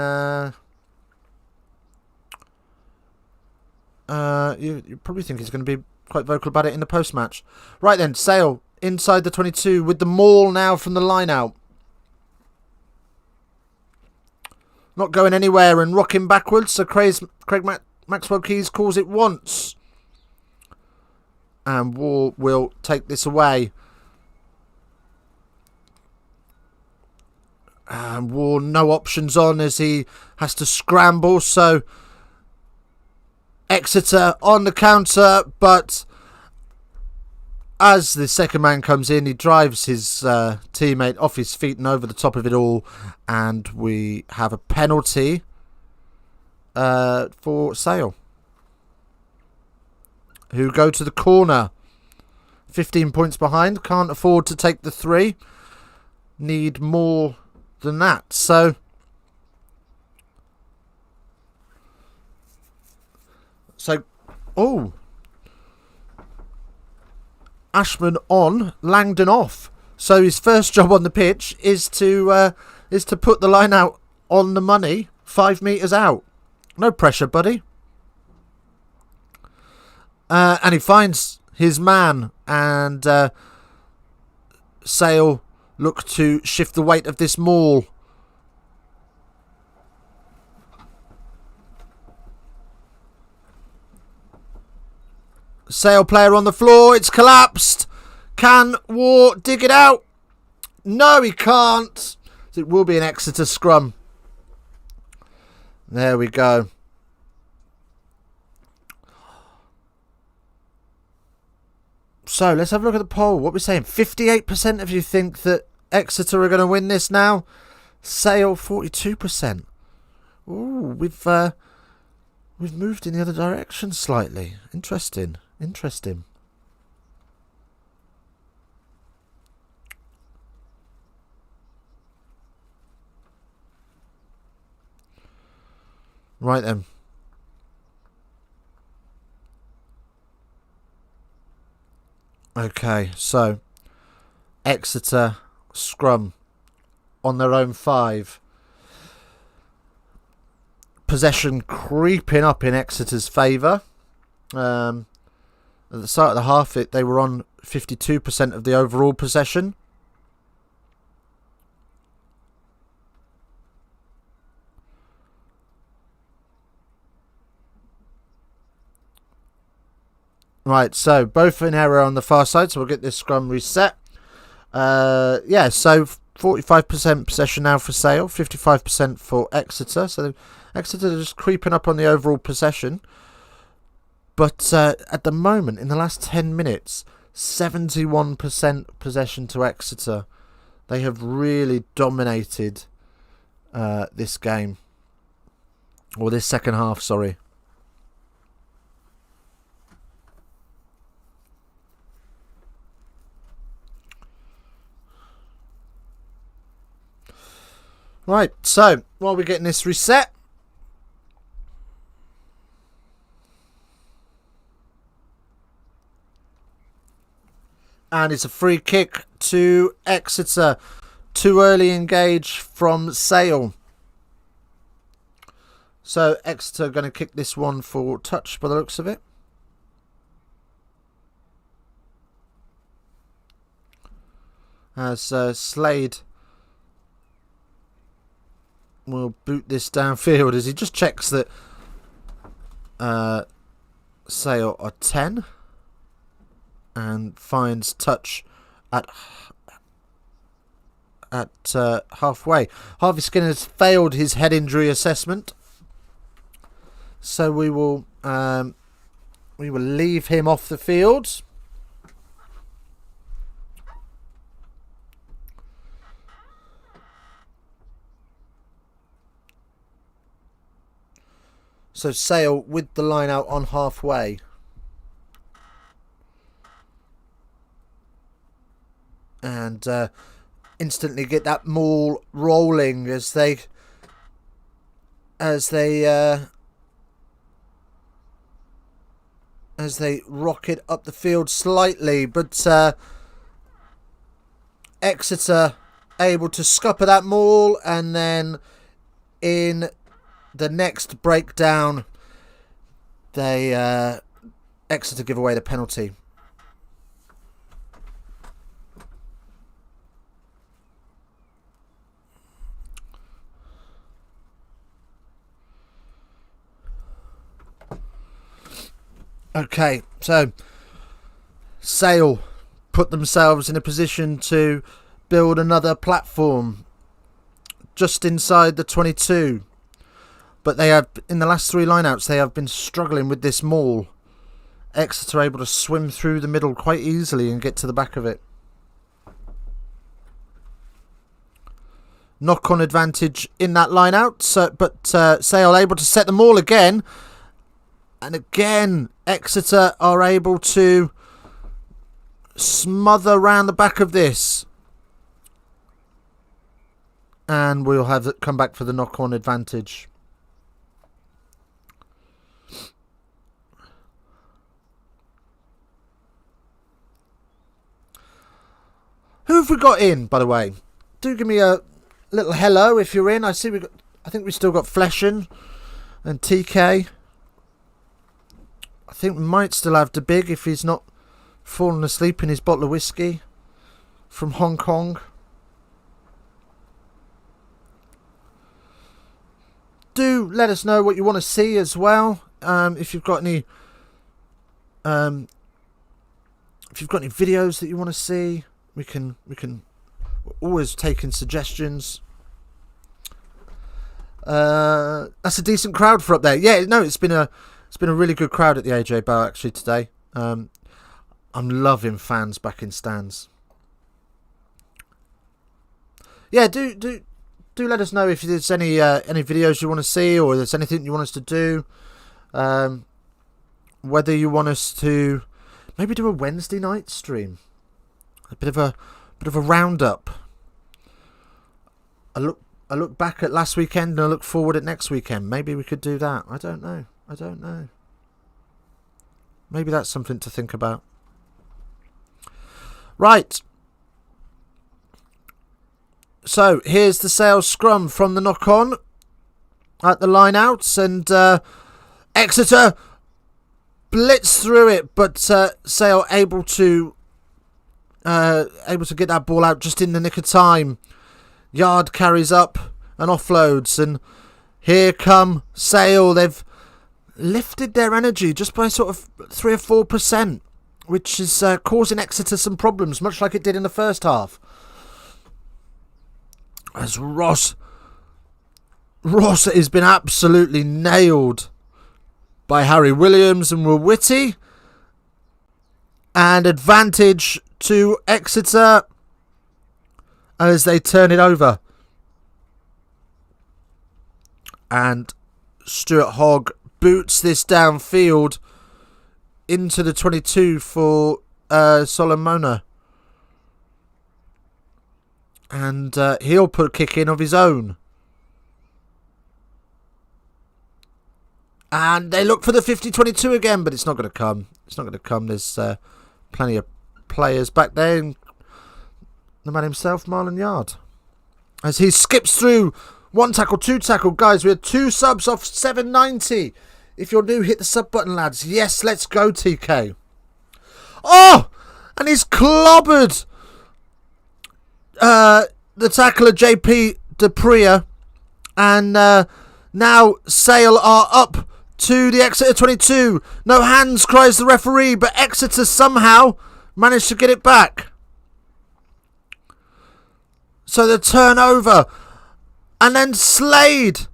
you probably think he's going to be quite vocal about it in the post-match. Right then, Sale inside the 22 with the maul now from the line-out. Not going anywhere and rocking backwards, so Craig Maxwell Keys calls it once. And Wall will take this away. Ward no options on as he has to scramble. So Exeter on the counter, but as the second man comes in, he drives his teammate off his feet and over the top of it all, and we have a penalty for Sale, who go to the corner. 15 points behind, can't afford to take the 3. Need more than that. So Ashman on, Langdon off. So his first job on the pitch is to put the line out on the money, 5 metres out. No pressure, buddy. And he finds his man, and Sale look to shift the weight of this maul. Sale player on the floor. It's collapsed. Can War dig it out? No, he can't. It will be an Exeter scrum. There we go. So let's have a look at the poll. What we're saying, 58% of you think that Exeter are going to win this now. Sale 42%. Ooh, we've moved in the other direction slightly. Interesting. Right then. Okay, so Exeter scrum on their own 5. Possession creeping up in Exeter's favour. At the start of the half, they were on 52% of the overall possession. Right, so both in error on the far side, so we'll get this scrum reset. Yeah, so 45% possession now for Sale, 55% for Exeter. So Exeter are just creeping up on the overall possession. But at the moment, in the last 10 minutes, 71% possession to Exeter. They have really dominated this game. Or this second half, sorry. Right, so while we're getting this reset, and it's a free kick to Exeter. Too early engage from Sale. So Exeter going to kick this one for touch by the looks of it. As Slade will boot this downfield as he just checks that Sale are 10 and finds touch at halfway. Harvey Skinner has failed his head injury assessment, so we will leave him off the field. So Sale with the line out on halfway. And instantly get that maul rolling as they rocket up the field slightly, but Exeter able to scupper that maul, and then in the next breakdown, they Exeter give away the penalty. Okay, so Sale put themselves in a position to build another platform just inside the 22. But they have, in the last 3 lineouts, they have been struggling with this maul. Exeter able to swim through the middle quite easily and get to the back of it. Knock-on advantage in that lineout, but Sale able to set the maul again. And again, Exeter are able to smother round the back of this. And we'll have it come back for the knock-on advantage. Who have we got in, by the way? Do give me a little hello if you're in. I see I think we still got Fleshen and TK. I think we might still have De Big if he's not fallen asleep in his bottle of whiskey from Hong Kong. Do let us know what you want to see as well. If you've got any, videos that you want to see, we can. We're always taking suggestions. That's a decent crowd for up there. Yeah, no, it's been a really good crowd at the AJ Bow actually today. I'm loving fans back in stands. Yeah, do let us know if there's any videos you want to see, or there's anything you want us to do. Whether you want us to maybe do a Wednesday night stream, a bit of a roundup. I look back at last weekend and I look forward at next weekend. Maybe we could do that. I don't know. Maybe that's something to think about. Right. So here's the Sale scrum from the knock-on at the line-outs, and Exeter blitz through it, but Sale able to get that ball out just in the nick of time. Yard carries up and offloads, and here come Sale. They've lifted their energy just by sort of 3 or 4%, which is causing Exeter some problems, much like it did in the first half. As Ross has been absolutely nailed by Harry Williams and Will Whitty. And advantage to Exeter as they turn it over. And Stuart Hogg boots this downfield into the 22 for Solomona. And he'll put a kick in of his own. And they look for the 50-22 again, but it's not going to come. It's not going to come. There's plenty of players back there. And the man himself, Marlon Yard. As he skips through 1 tackle, 2 tackle. Guys, we had 2 subs off 790. If you're new, hit the sub button, lads. Yes, let's go, TK. Oh! And he's clobbered the tackler JP Deprea, and now Sale are up to the Exeter 22. No hands, cries the referee, but Exeter somehow managed to get it back. So the turnover, and then Slade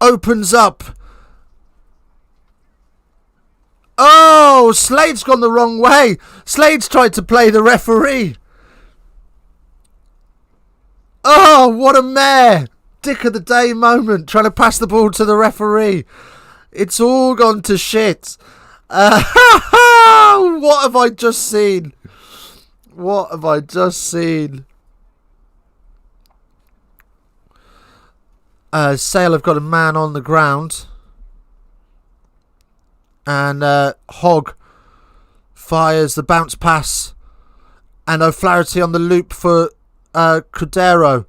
opens up. Oh, Slade's gone the wrong way. Slade's tried to play the referee. Oh, what a mare. Dick of the day moment, trying to pass the ball to the referee. It's all gone to shit. What have I just seen? What have I just seen? Sale have got a man on the ground. And Hogg fires the bounce pass. And O'Flaherty on the loop for Cordero.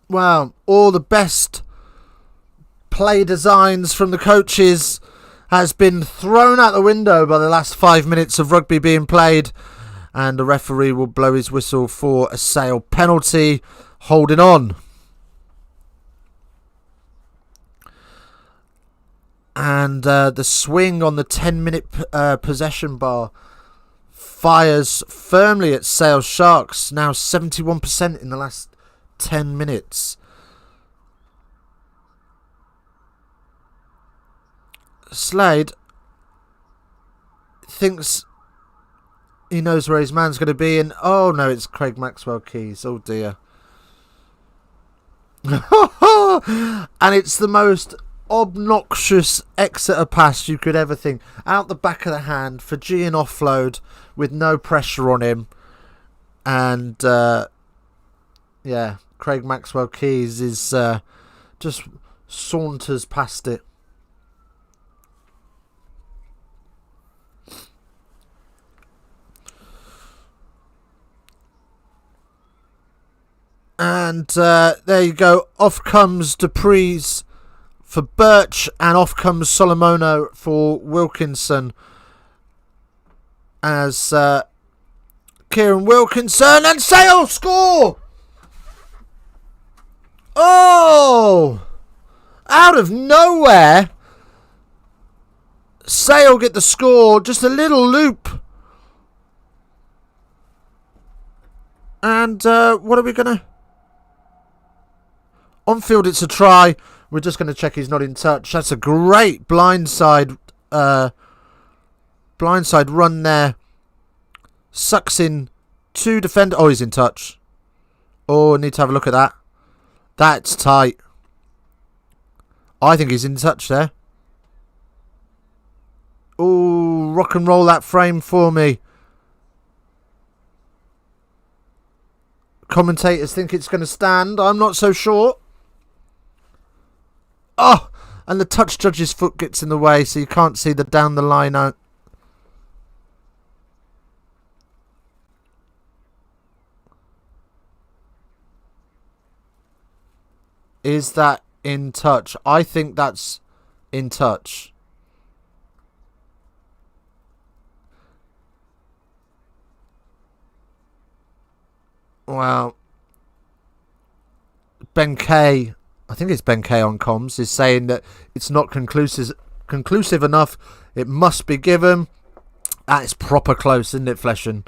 Wow, all the best play designs from the coaches has been thrown out the window by the last 5 minutes of rugby being played, and the referee will blow his whistle for a Sale penalty, holding on. And the swing on the 10-minute possession bar fires firmly at Sale Sharks. Now 71% in the last 10 minutes. Slade thinks he knows where his man's going to be, and oh no, it's Craig Maxwell Keys. Oh dear. And it's the most obnoxious Exeter pass you could ever think. Out the back of the hand, Fijian offload with no pressure on him. And yeah, Craig Maxwell Keys is just saunters past it. And there you go. Off comes Dupree's for Birch, and off comes Solomono for Wilkinson. As Kieran Wilkinson and Sale score! Oh! Out of nowhere, Sale get the score. Just a little loop. And what are we going to... On field, it's a try. We're just going to check he's not in touch. That's a great blindside run there. Sucks in two defenders. Oh, he's in touch. Oh, I need to have a look at that. That's tight. I think he's in touch there. Oh, rock and roll that frame for me. Commentators think it's going to stand. I'm not so sure. Oh, and the touch judge's foot gets in the way, so you can't see the down the line out. Is that in touch? I think that's in touch. Well, Ben Kay, I think it's Ben Kay on comms, is saying that it's not conclusive enough. It must be given. That's proper close, isn't it, Fleshen?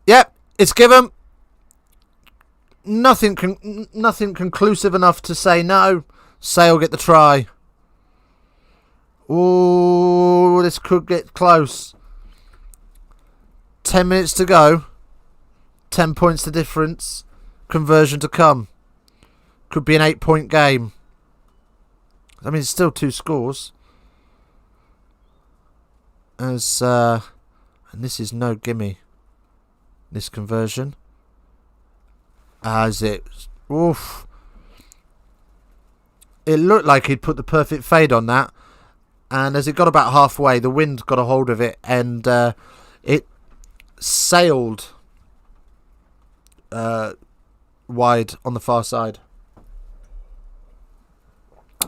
Yep, it's given. Nothing conclusive enough to say no. Sale get the try. Oh, this could get close. 10 minutes to go. 10 points the difference. Conversion to come. Could be an 8-point game. I mean, it's still 2 scores. As and this is no gimme. This conversion. As it... Oof. It looked like he'd put the perfect fade on that. And as it got about halfway, the wind got a hold of it. And it sailed wide on the far side.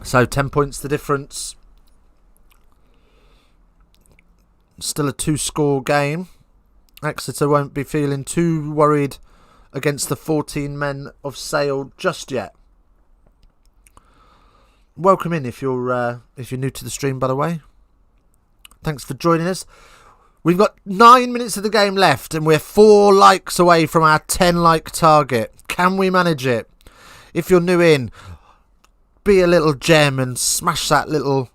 So 10 points the difference. Still a 2-score game. Exeter won't be feeling too worried against the 14 men of Sale just yet. Welcome in if you're new to the stream, by the way. Thanks for joining us. We've got 9 minutes of the game left, and we're 4 likes away from our 10-like target. Can we manage it? If you're new in, be a little gem and smash that little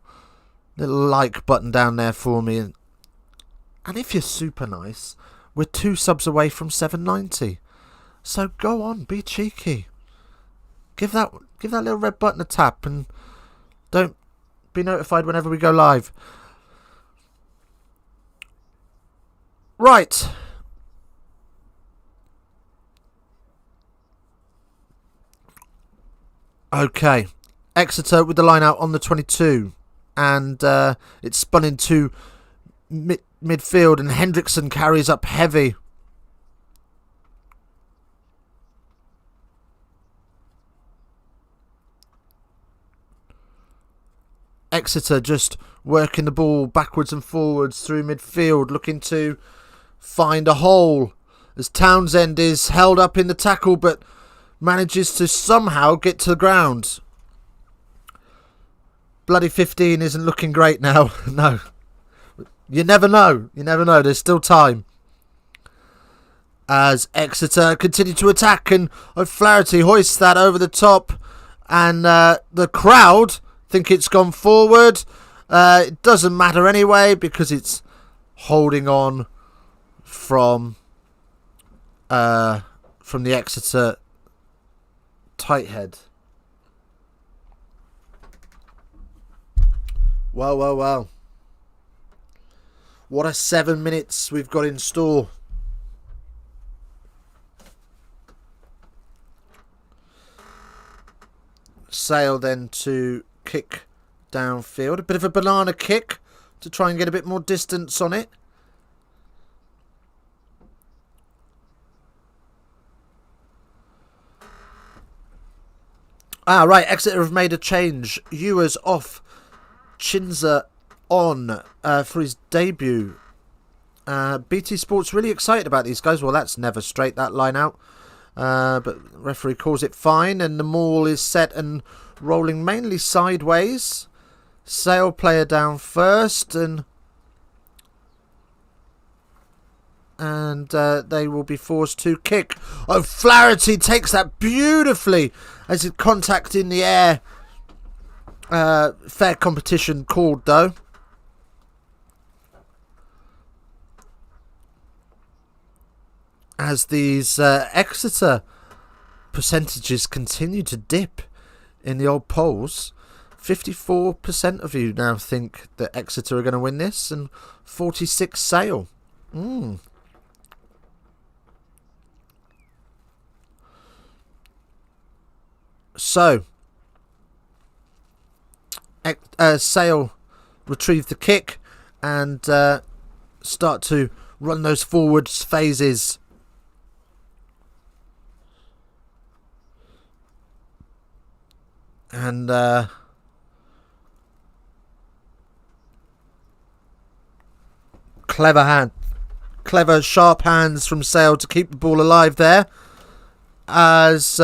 like button down there for me. And if you're super nice, we're 2 subs away from 790. So go on, be cheeky. Give that little red button a tap, and don't be notified whenever we go live. Right. Okay. Exeter with the line out on the 22. And it's spun into midfield, and Hendrickson carries up heavy. Exeter just working the ball backwards and forwards through midfield, looking to find a hole as Townsend is held up in the tackle but manages to somehow get to the ground. Bloody 15 isn't looking great now. No. You never know. You never know. There's still time. As Exeter continue to attack, and O'Flaherty hoists that over the top, and the crowd think it's gone forward. It doesn't matter anyway because it's holding on from the Exeter tight head. Well. What a 7 minutes we've got in store. Sale then to kick downfield. A bit of a banana kick to try and get a bit more distance on it. Right. Exeter have made a change. Ewers off. Chinza on for his debut. BT Sports really excited about these guys. Well, that's never straight, that line out. But referee calls it fine, and the maul is set and rolling mainly sideways. Sale player down first, and they will be forced to kick. O'Flaherty takes that beautifully as it contact in the air. Fair competition called though. As these Exeter percentages continue to dip in the old polls, 54% of you now think that Exeter are going to win this, and 46 Sale. So, Sale retrieve the kick and start to run those forwards phases. And clever sharp hands from Sale to keep the ball alive there. As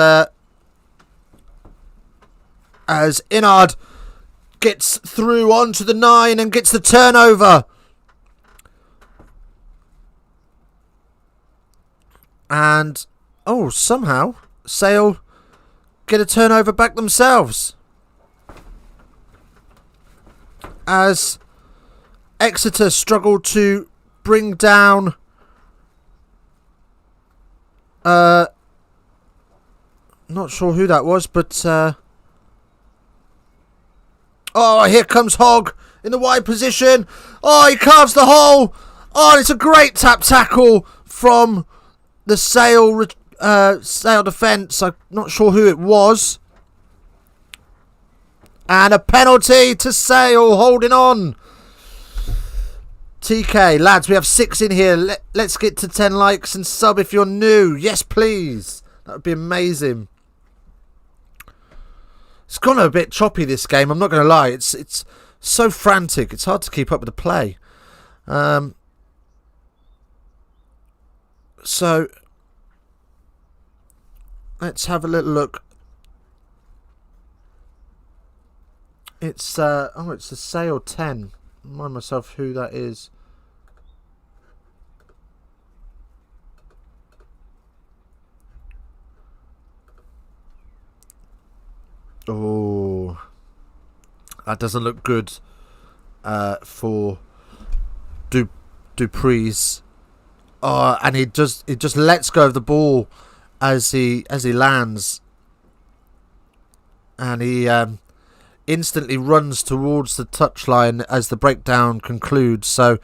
Inard gets through onto the 9 and gets the turnover. And somehow Sale get a turnover back themselves. As Exeter struggle to bring down not sure who that was, but here comes Hogg in the wide position. He carves the hole. And it's a great tap tackle from the Sale defence. I'm not sure who it was. And a penalty to Sale, holding on. TK, lads, we have 6 in here. Let's get to 10 likes and sub if you're new. Yes, please. That would be amazing. It's gone a bit choppy, this game. I'm not going to lie. It's so frantic. It's hard to keep up with the play. So let's have a little look. It's the Sale 10. Remind myself who that is. That doesn't look good for Dupree's. And he just lets go of the ball as he lands, and he instantly runs towards the touchline as the breakdown concludes. So,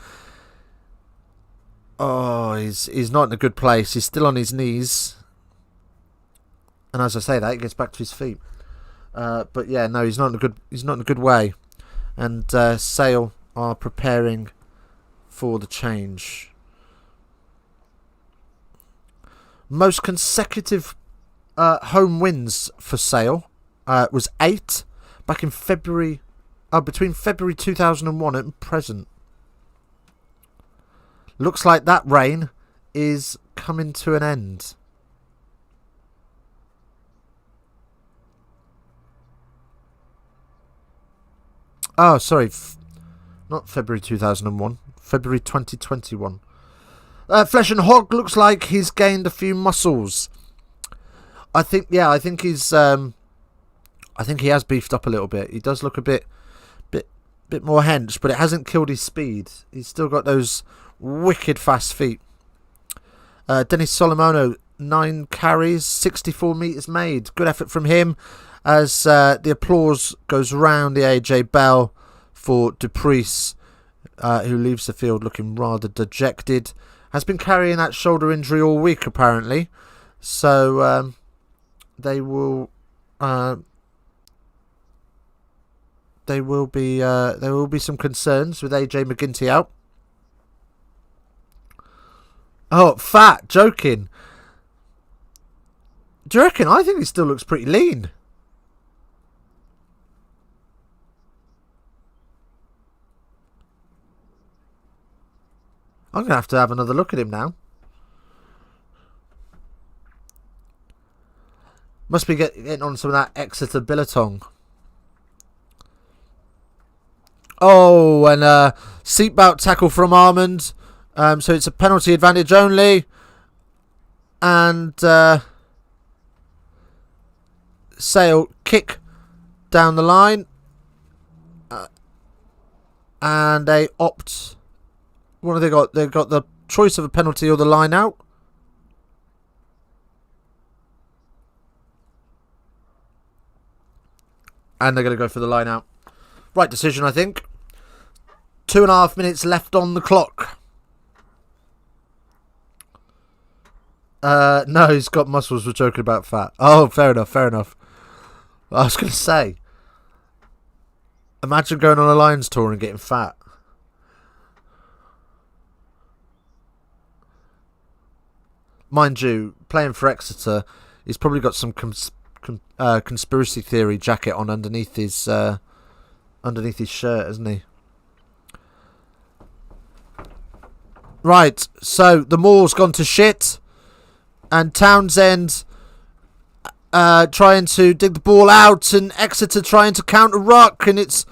he's not in a good place. He's still on his knees, and as I say that, he gets back to his feet. But yeah, no, he's not in a good way, and Sale are preparing for the change. Most consecutive home wins for Sale was 8 back in February, between February 2001 and present. Looks like that reign is coming to an end. Sorry. Not February 2001. February 2021. Flesh and Hog looks like he's gained a few muscles. I think he's. I think he has beefed up a little bit. He does look a bit more hench, but it hasn't killed his speed. He's still got those wicked fast feet. Dennis Solomono, 9 carries, 64 metres made. Good effort from him as the applause goes round the AJ Bell for Dupreece, who leaves the field looking rather dejected. Has been carrying that shoulder injury all week, apparently. So there will be some concerns with AJ McGinty out. Oh, fat, joking. Do you reckon? I think he still looks pretty lean. I'm going to have another look at him now. Must be getting on some of that Exeter billetong. Oh, and seatbelt tackle from Armand. So it's a penalty advantage only. And Sale kick down the line. And they opt. What have they got? They've got the choice of a penalty or the line out. And they're going to go for the line out. Right decision, I think. 2.5 minutes left on the clock. No, he's got muscles. We're joking about fat. Oh, fair enough. I was going to say, imagine going on a Lions tour and getting fat. Mind you, playing for Exeter, he's probably got some conspiracy theory jacket on underneath his shirt, hasn't he? Right, so the Moor's gone to shit, and Townsend trying to dig the ball out, and Exeter trying to counter ruck, and it's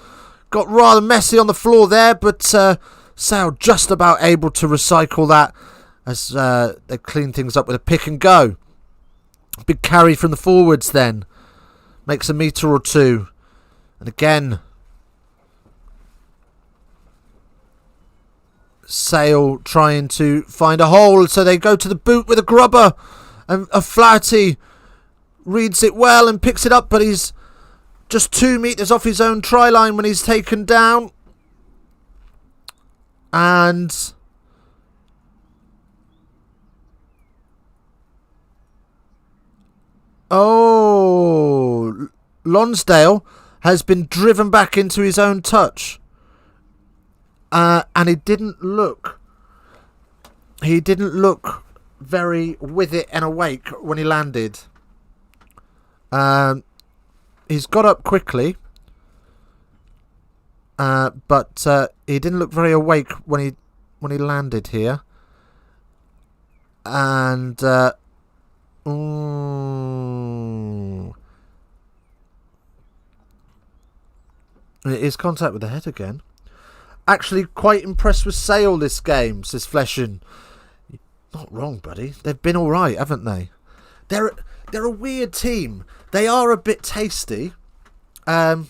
got rather messy on the floor there, but Sale just about able to recycle that as they clean things up with a pick and go. Big carry from the forwards then. Makes a metre or two. And again, Sale trying to find a hole, so they go to the boot with a grubber, and O'Flaherty reads it well and picks it up, but he's just 2 metres off his own try line when he's taken down. And oh, Lonsdale has been driven back into his own touch. And he didn't look very with it and awake when he landed. He's got up quickly, but he didn't look very awake when he landed here. And it is contact with the head again. Actually, quite impressed with Sale this game, says Fleshin. Not wrong, buddy. They've been all right, haven't they? They're a weird team. They are a bit tasty, but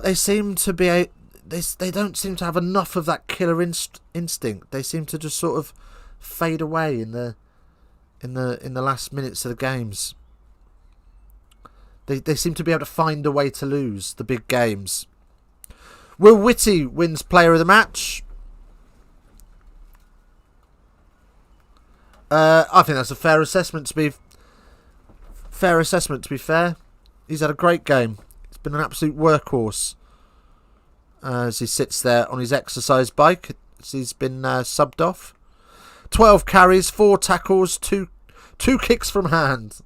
they seem to be they don't seem to have enough of that killer instinct. They seem to just sort of fade away in the last minutes of the games. They seem to be able to find a way to lose the big games. Will Whitty wins player of the match. I think that's a fair assessment to be fair. He's had a great game. It's been an absolute workhorse as he sits there on his exercise bike as he's been subbed off. 12 carries, 4 tackles, 2 kicks from hand.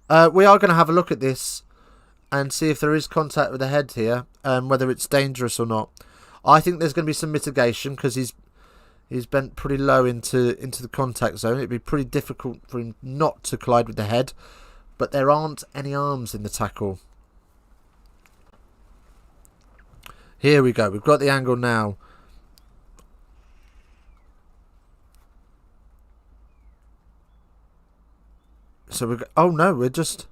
We are going to have a look at this and see if there is contact with the head here, whether it's dangerous or not. I think there's going to be some mitigation because he's bent pretty low into the contact zone. It'd be pretty difficult for him not to collide with the head, but there aren't any arms in the tackle. Here we go. We've got the angle now. So we. Oh no, we're just.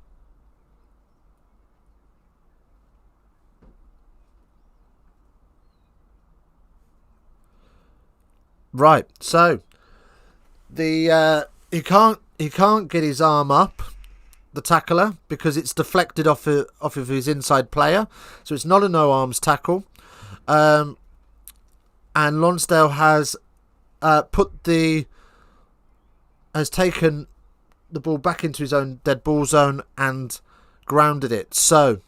Right. So the he can't get his arm up, the tackler, because it's deflected off of his inside player. So it's not a no arms tackle. And Lonsdale has taken the ball back into his own dead ball zone and grounded it. So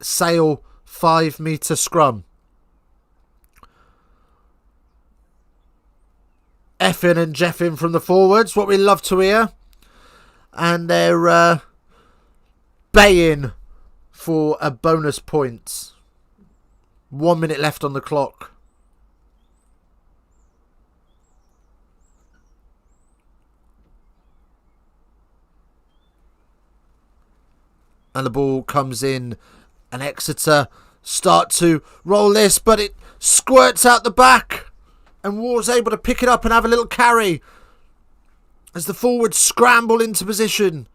Sale 5 metre scrum. Effing and jeffing from the forwards, what we love to hear. And they're baying for a bonus point. 1 minute left on the clock. And the ball comes in, and Exeter start to roll this, but it squirts out the back. And Ward's able to pick it up and have a little carry as the forwards scramble into position.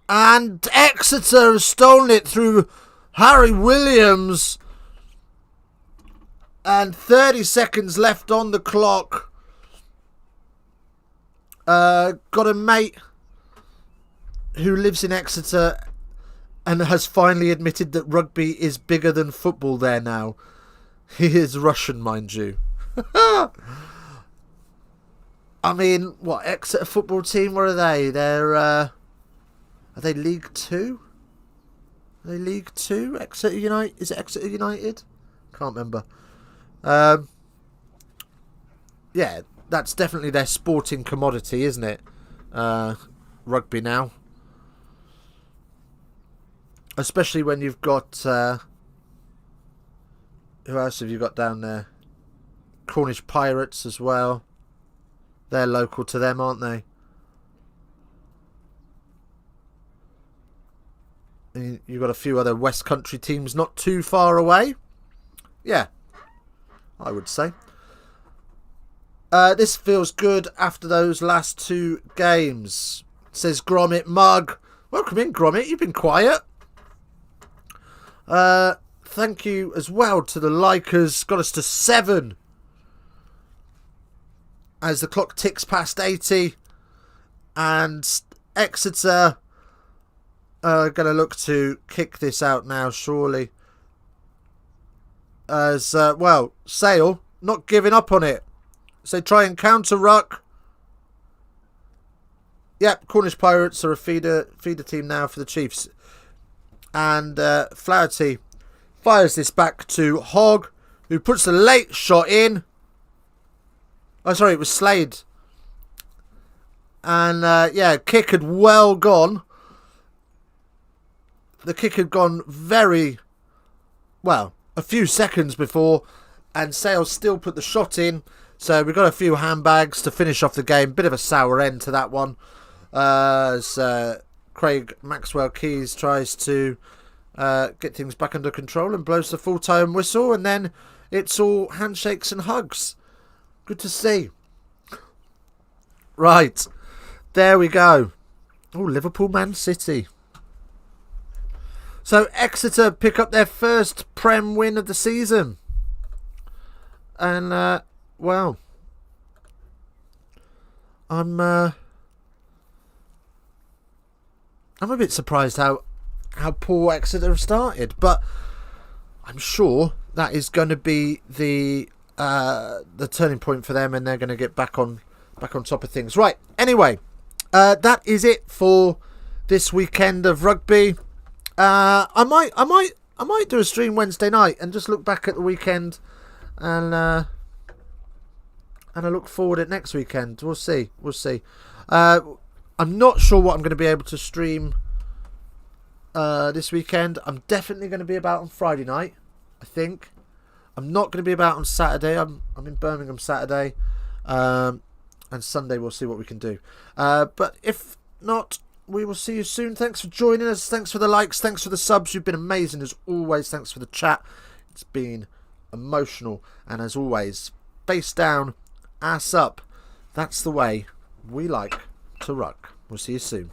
And Exeter has stolen it through Harry Williams. And 30 seconds left on the clock. Got a mate who lives in Exeter and has finally admitted that rugby is bigger than football there now. He is Russian, mind you. I mean, what, Exeter football team, what are they? Are they League 2? Are they League 2? Exeter United? Is it Exeter United? Can't remember. Yeah, that's definitely their sporting commodity, isn't it? Rugby now. Especially when you've got... who else have you got down there? Cornish Pirates as well. They're local to them, aren't they? And you've got a few other West Country teams not too far away. Yeah, I would say. This feels good after those last two games, says Gromit Mug. Welcome in, Gromit. You've been quiet. Thank you as well to the likers. Got us to 7 as the clock ticks past 80, and Exeter are going to look to kick this out now, surely. As well, Sale not giving up on it, so they try and counter ruck. Yep, Cornish Pirates are a feeder team now for the Chiefs. And Flaherty fires this back to Hogg, who puts the late shot in. Oh, sorry, it was Slade. And, yeah, kick had well gone. The kick had gone very, well, a few seconds before. And Sales still put the shot in. So we've got a few handbags to finish off the game. Bit of a sour end to that one. As Craig Maxwell Keys tries to get things back under control and blows the full-time whistle, and then it's all handshakes and hugs. Good to see. Right, there we go. Oh, Liverpool Man City. So Exeter pick up their first Prem win of the season. And, well, I'm a bit surprised how poor Exeter have started, but I'm sure that is going to be the turning point for them, and they're going to get back on top of things. Right. Anyway, that is it for this weekend of rugby. I might do a stream Wednesday night and just look back at the weekend, and I look forward at next weekend. We'll see. I'm not sure what I'm going to be able to stream this weekend. I'm definitely going to be about on Friday night, I think. I'm not going to be about on Saturday. I'm in Birmingham Saturday. And Sunday we'll see what we can do. But if not, we will see you soon. Thanks for joining us. Thanks for the likes. Thanks for the subs. You've been amazing as always. Thanks for the chat. It's been emotional. And as always, face down, ass up. That's the way we like to ruck. We'll see you soon.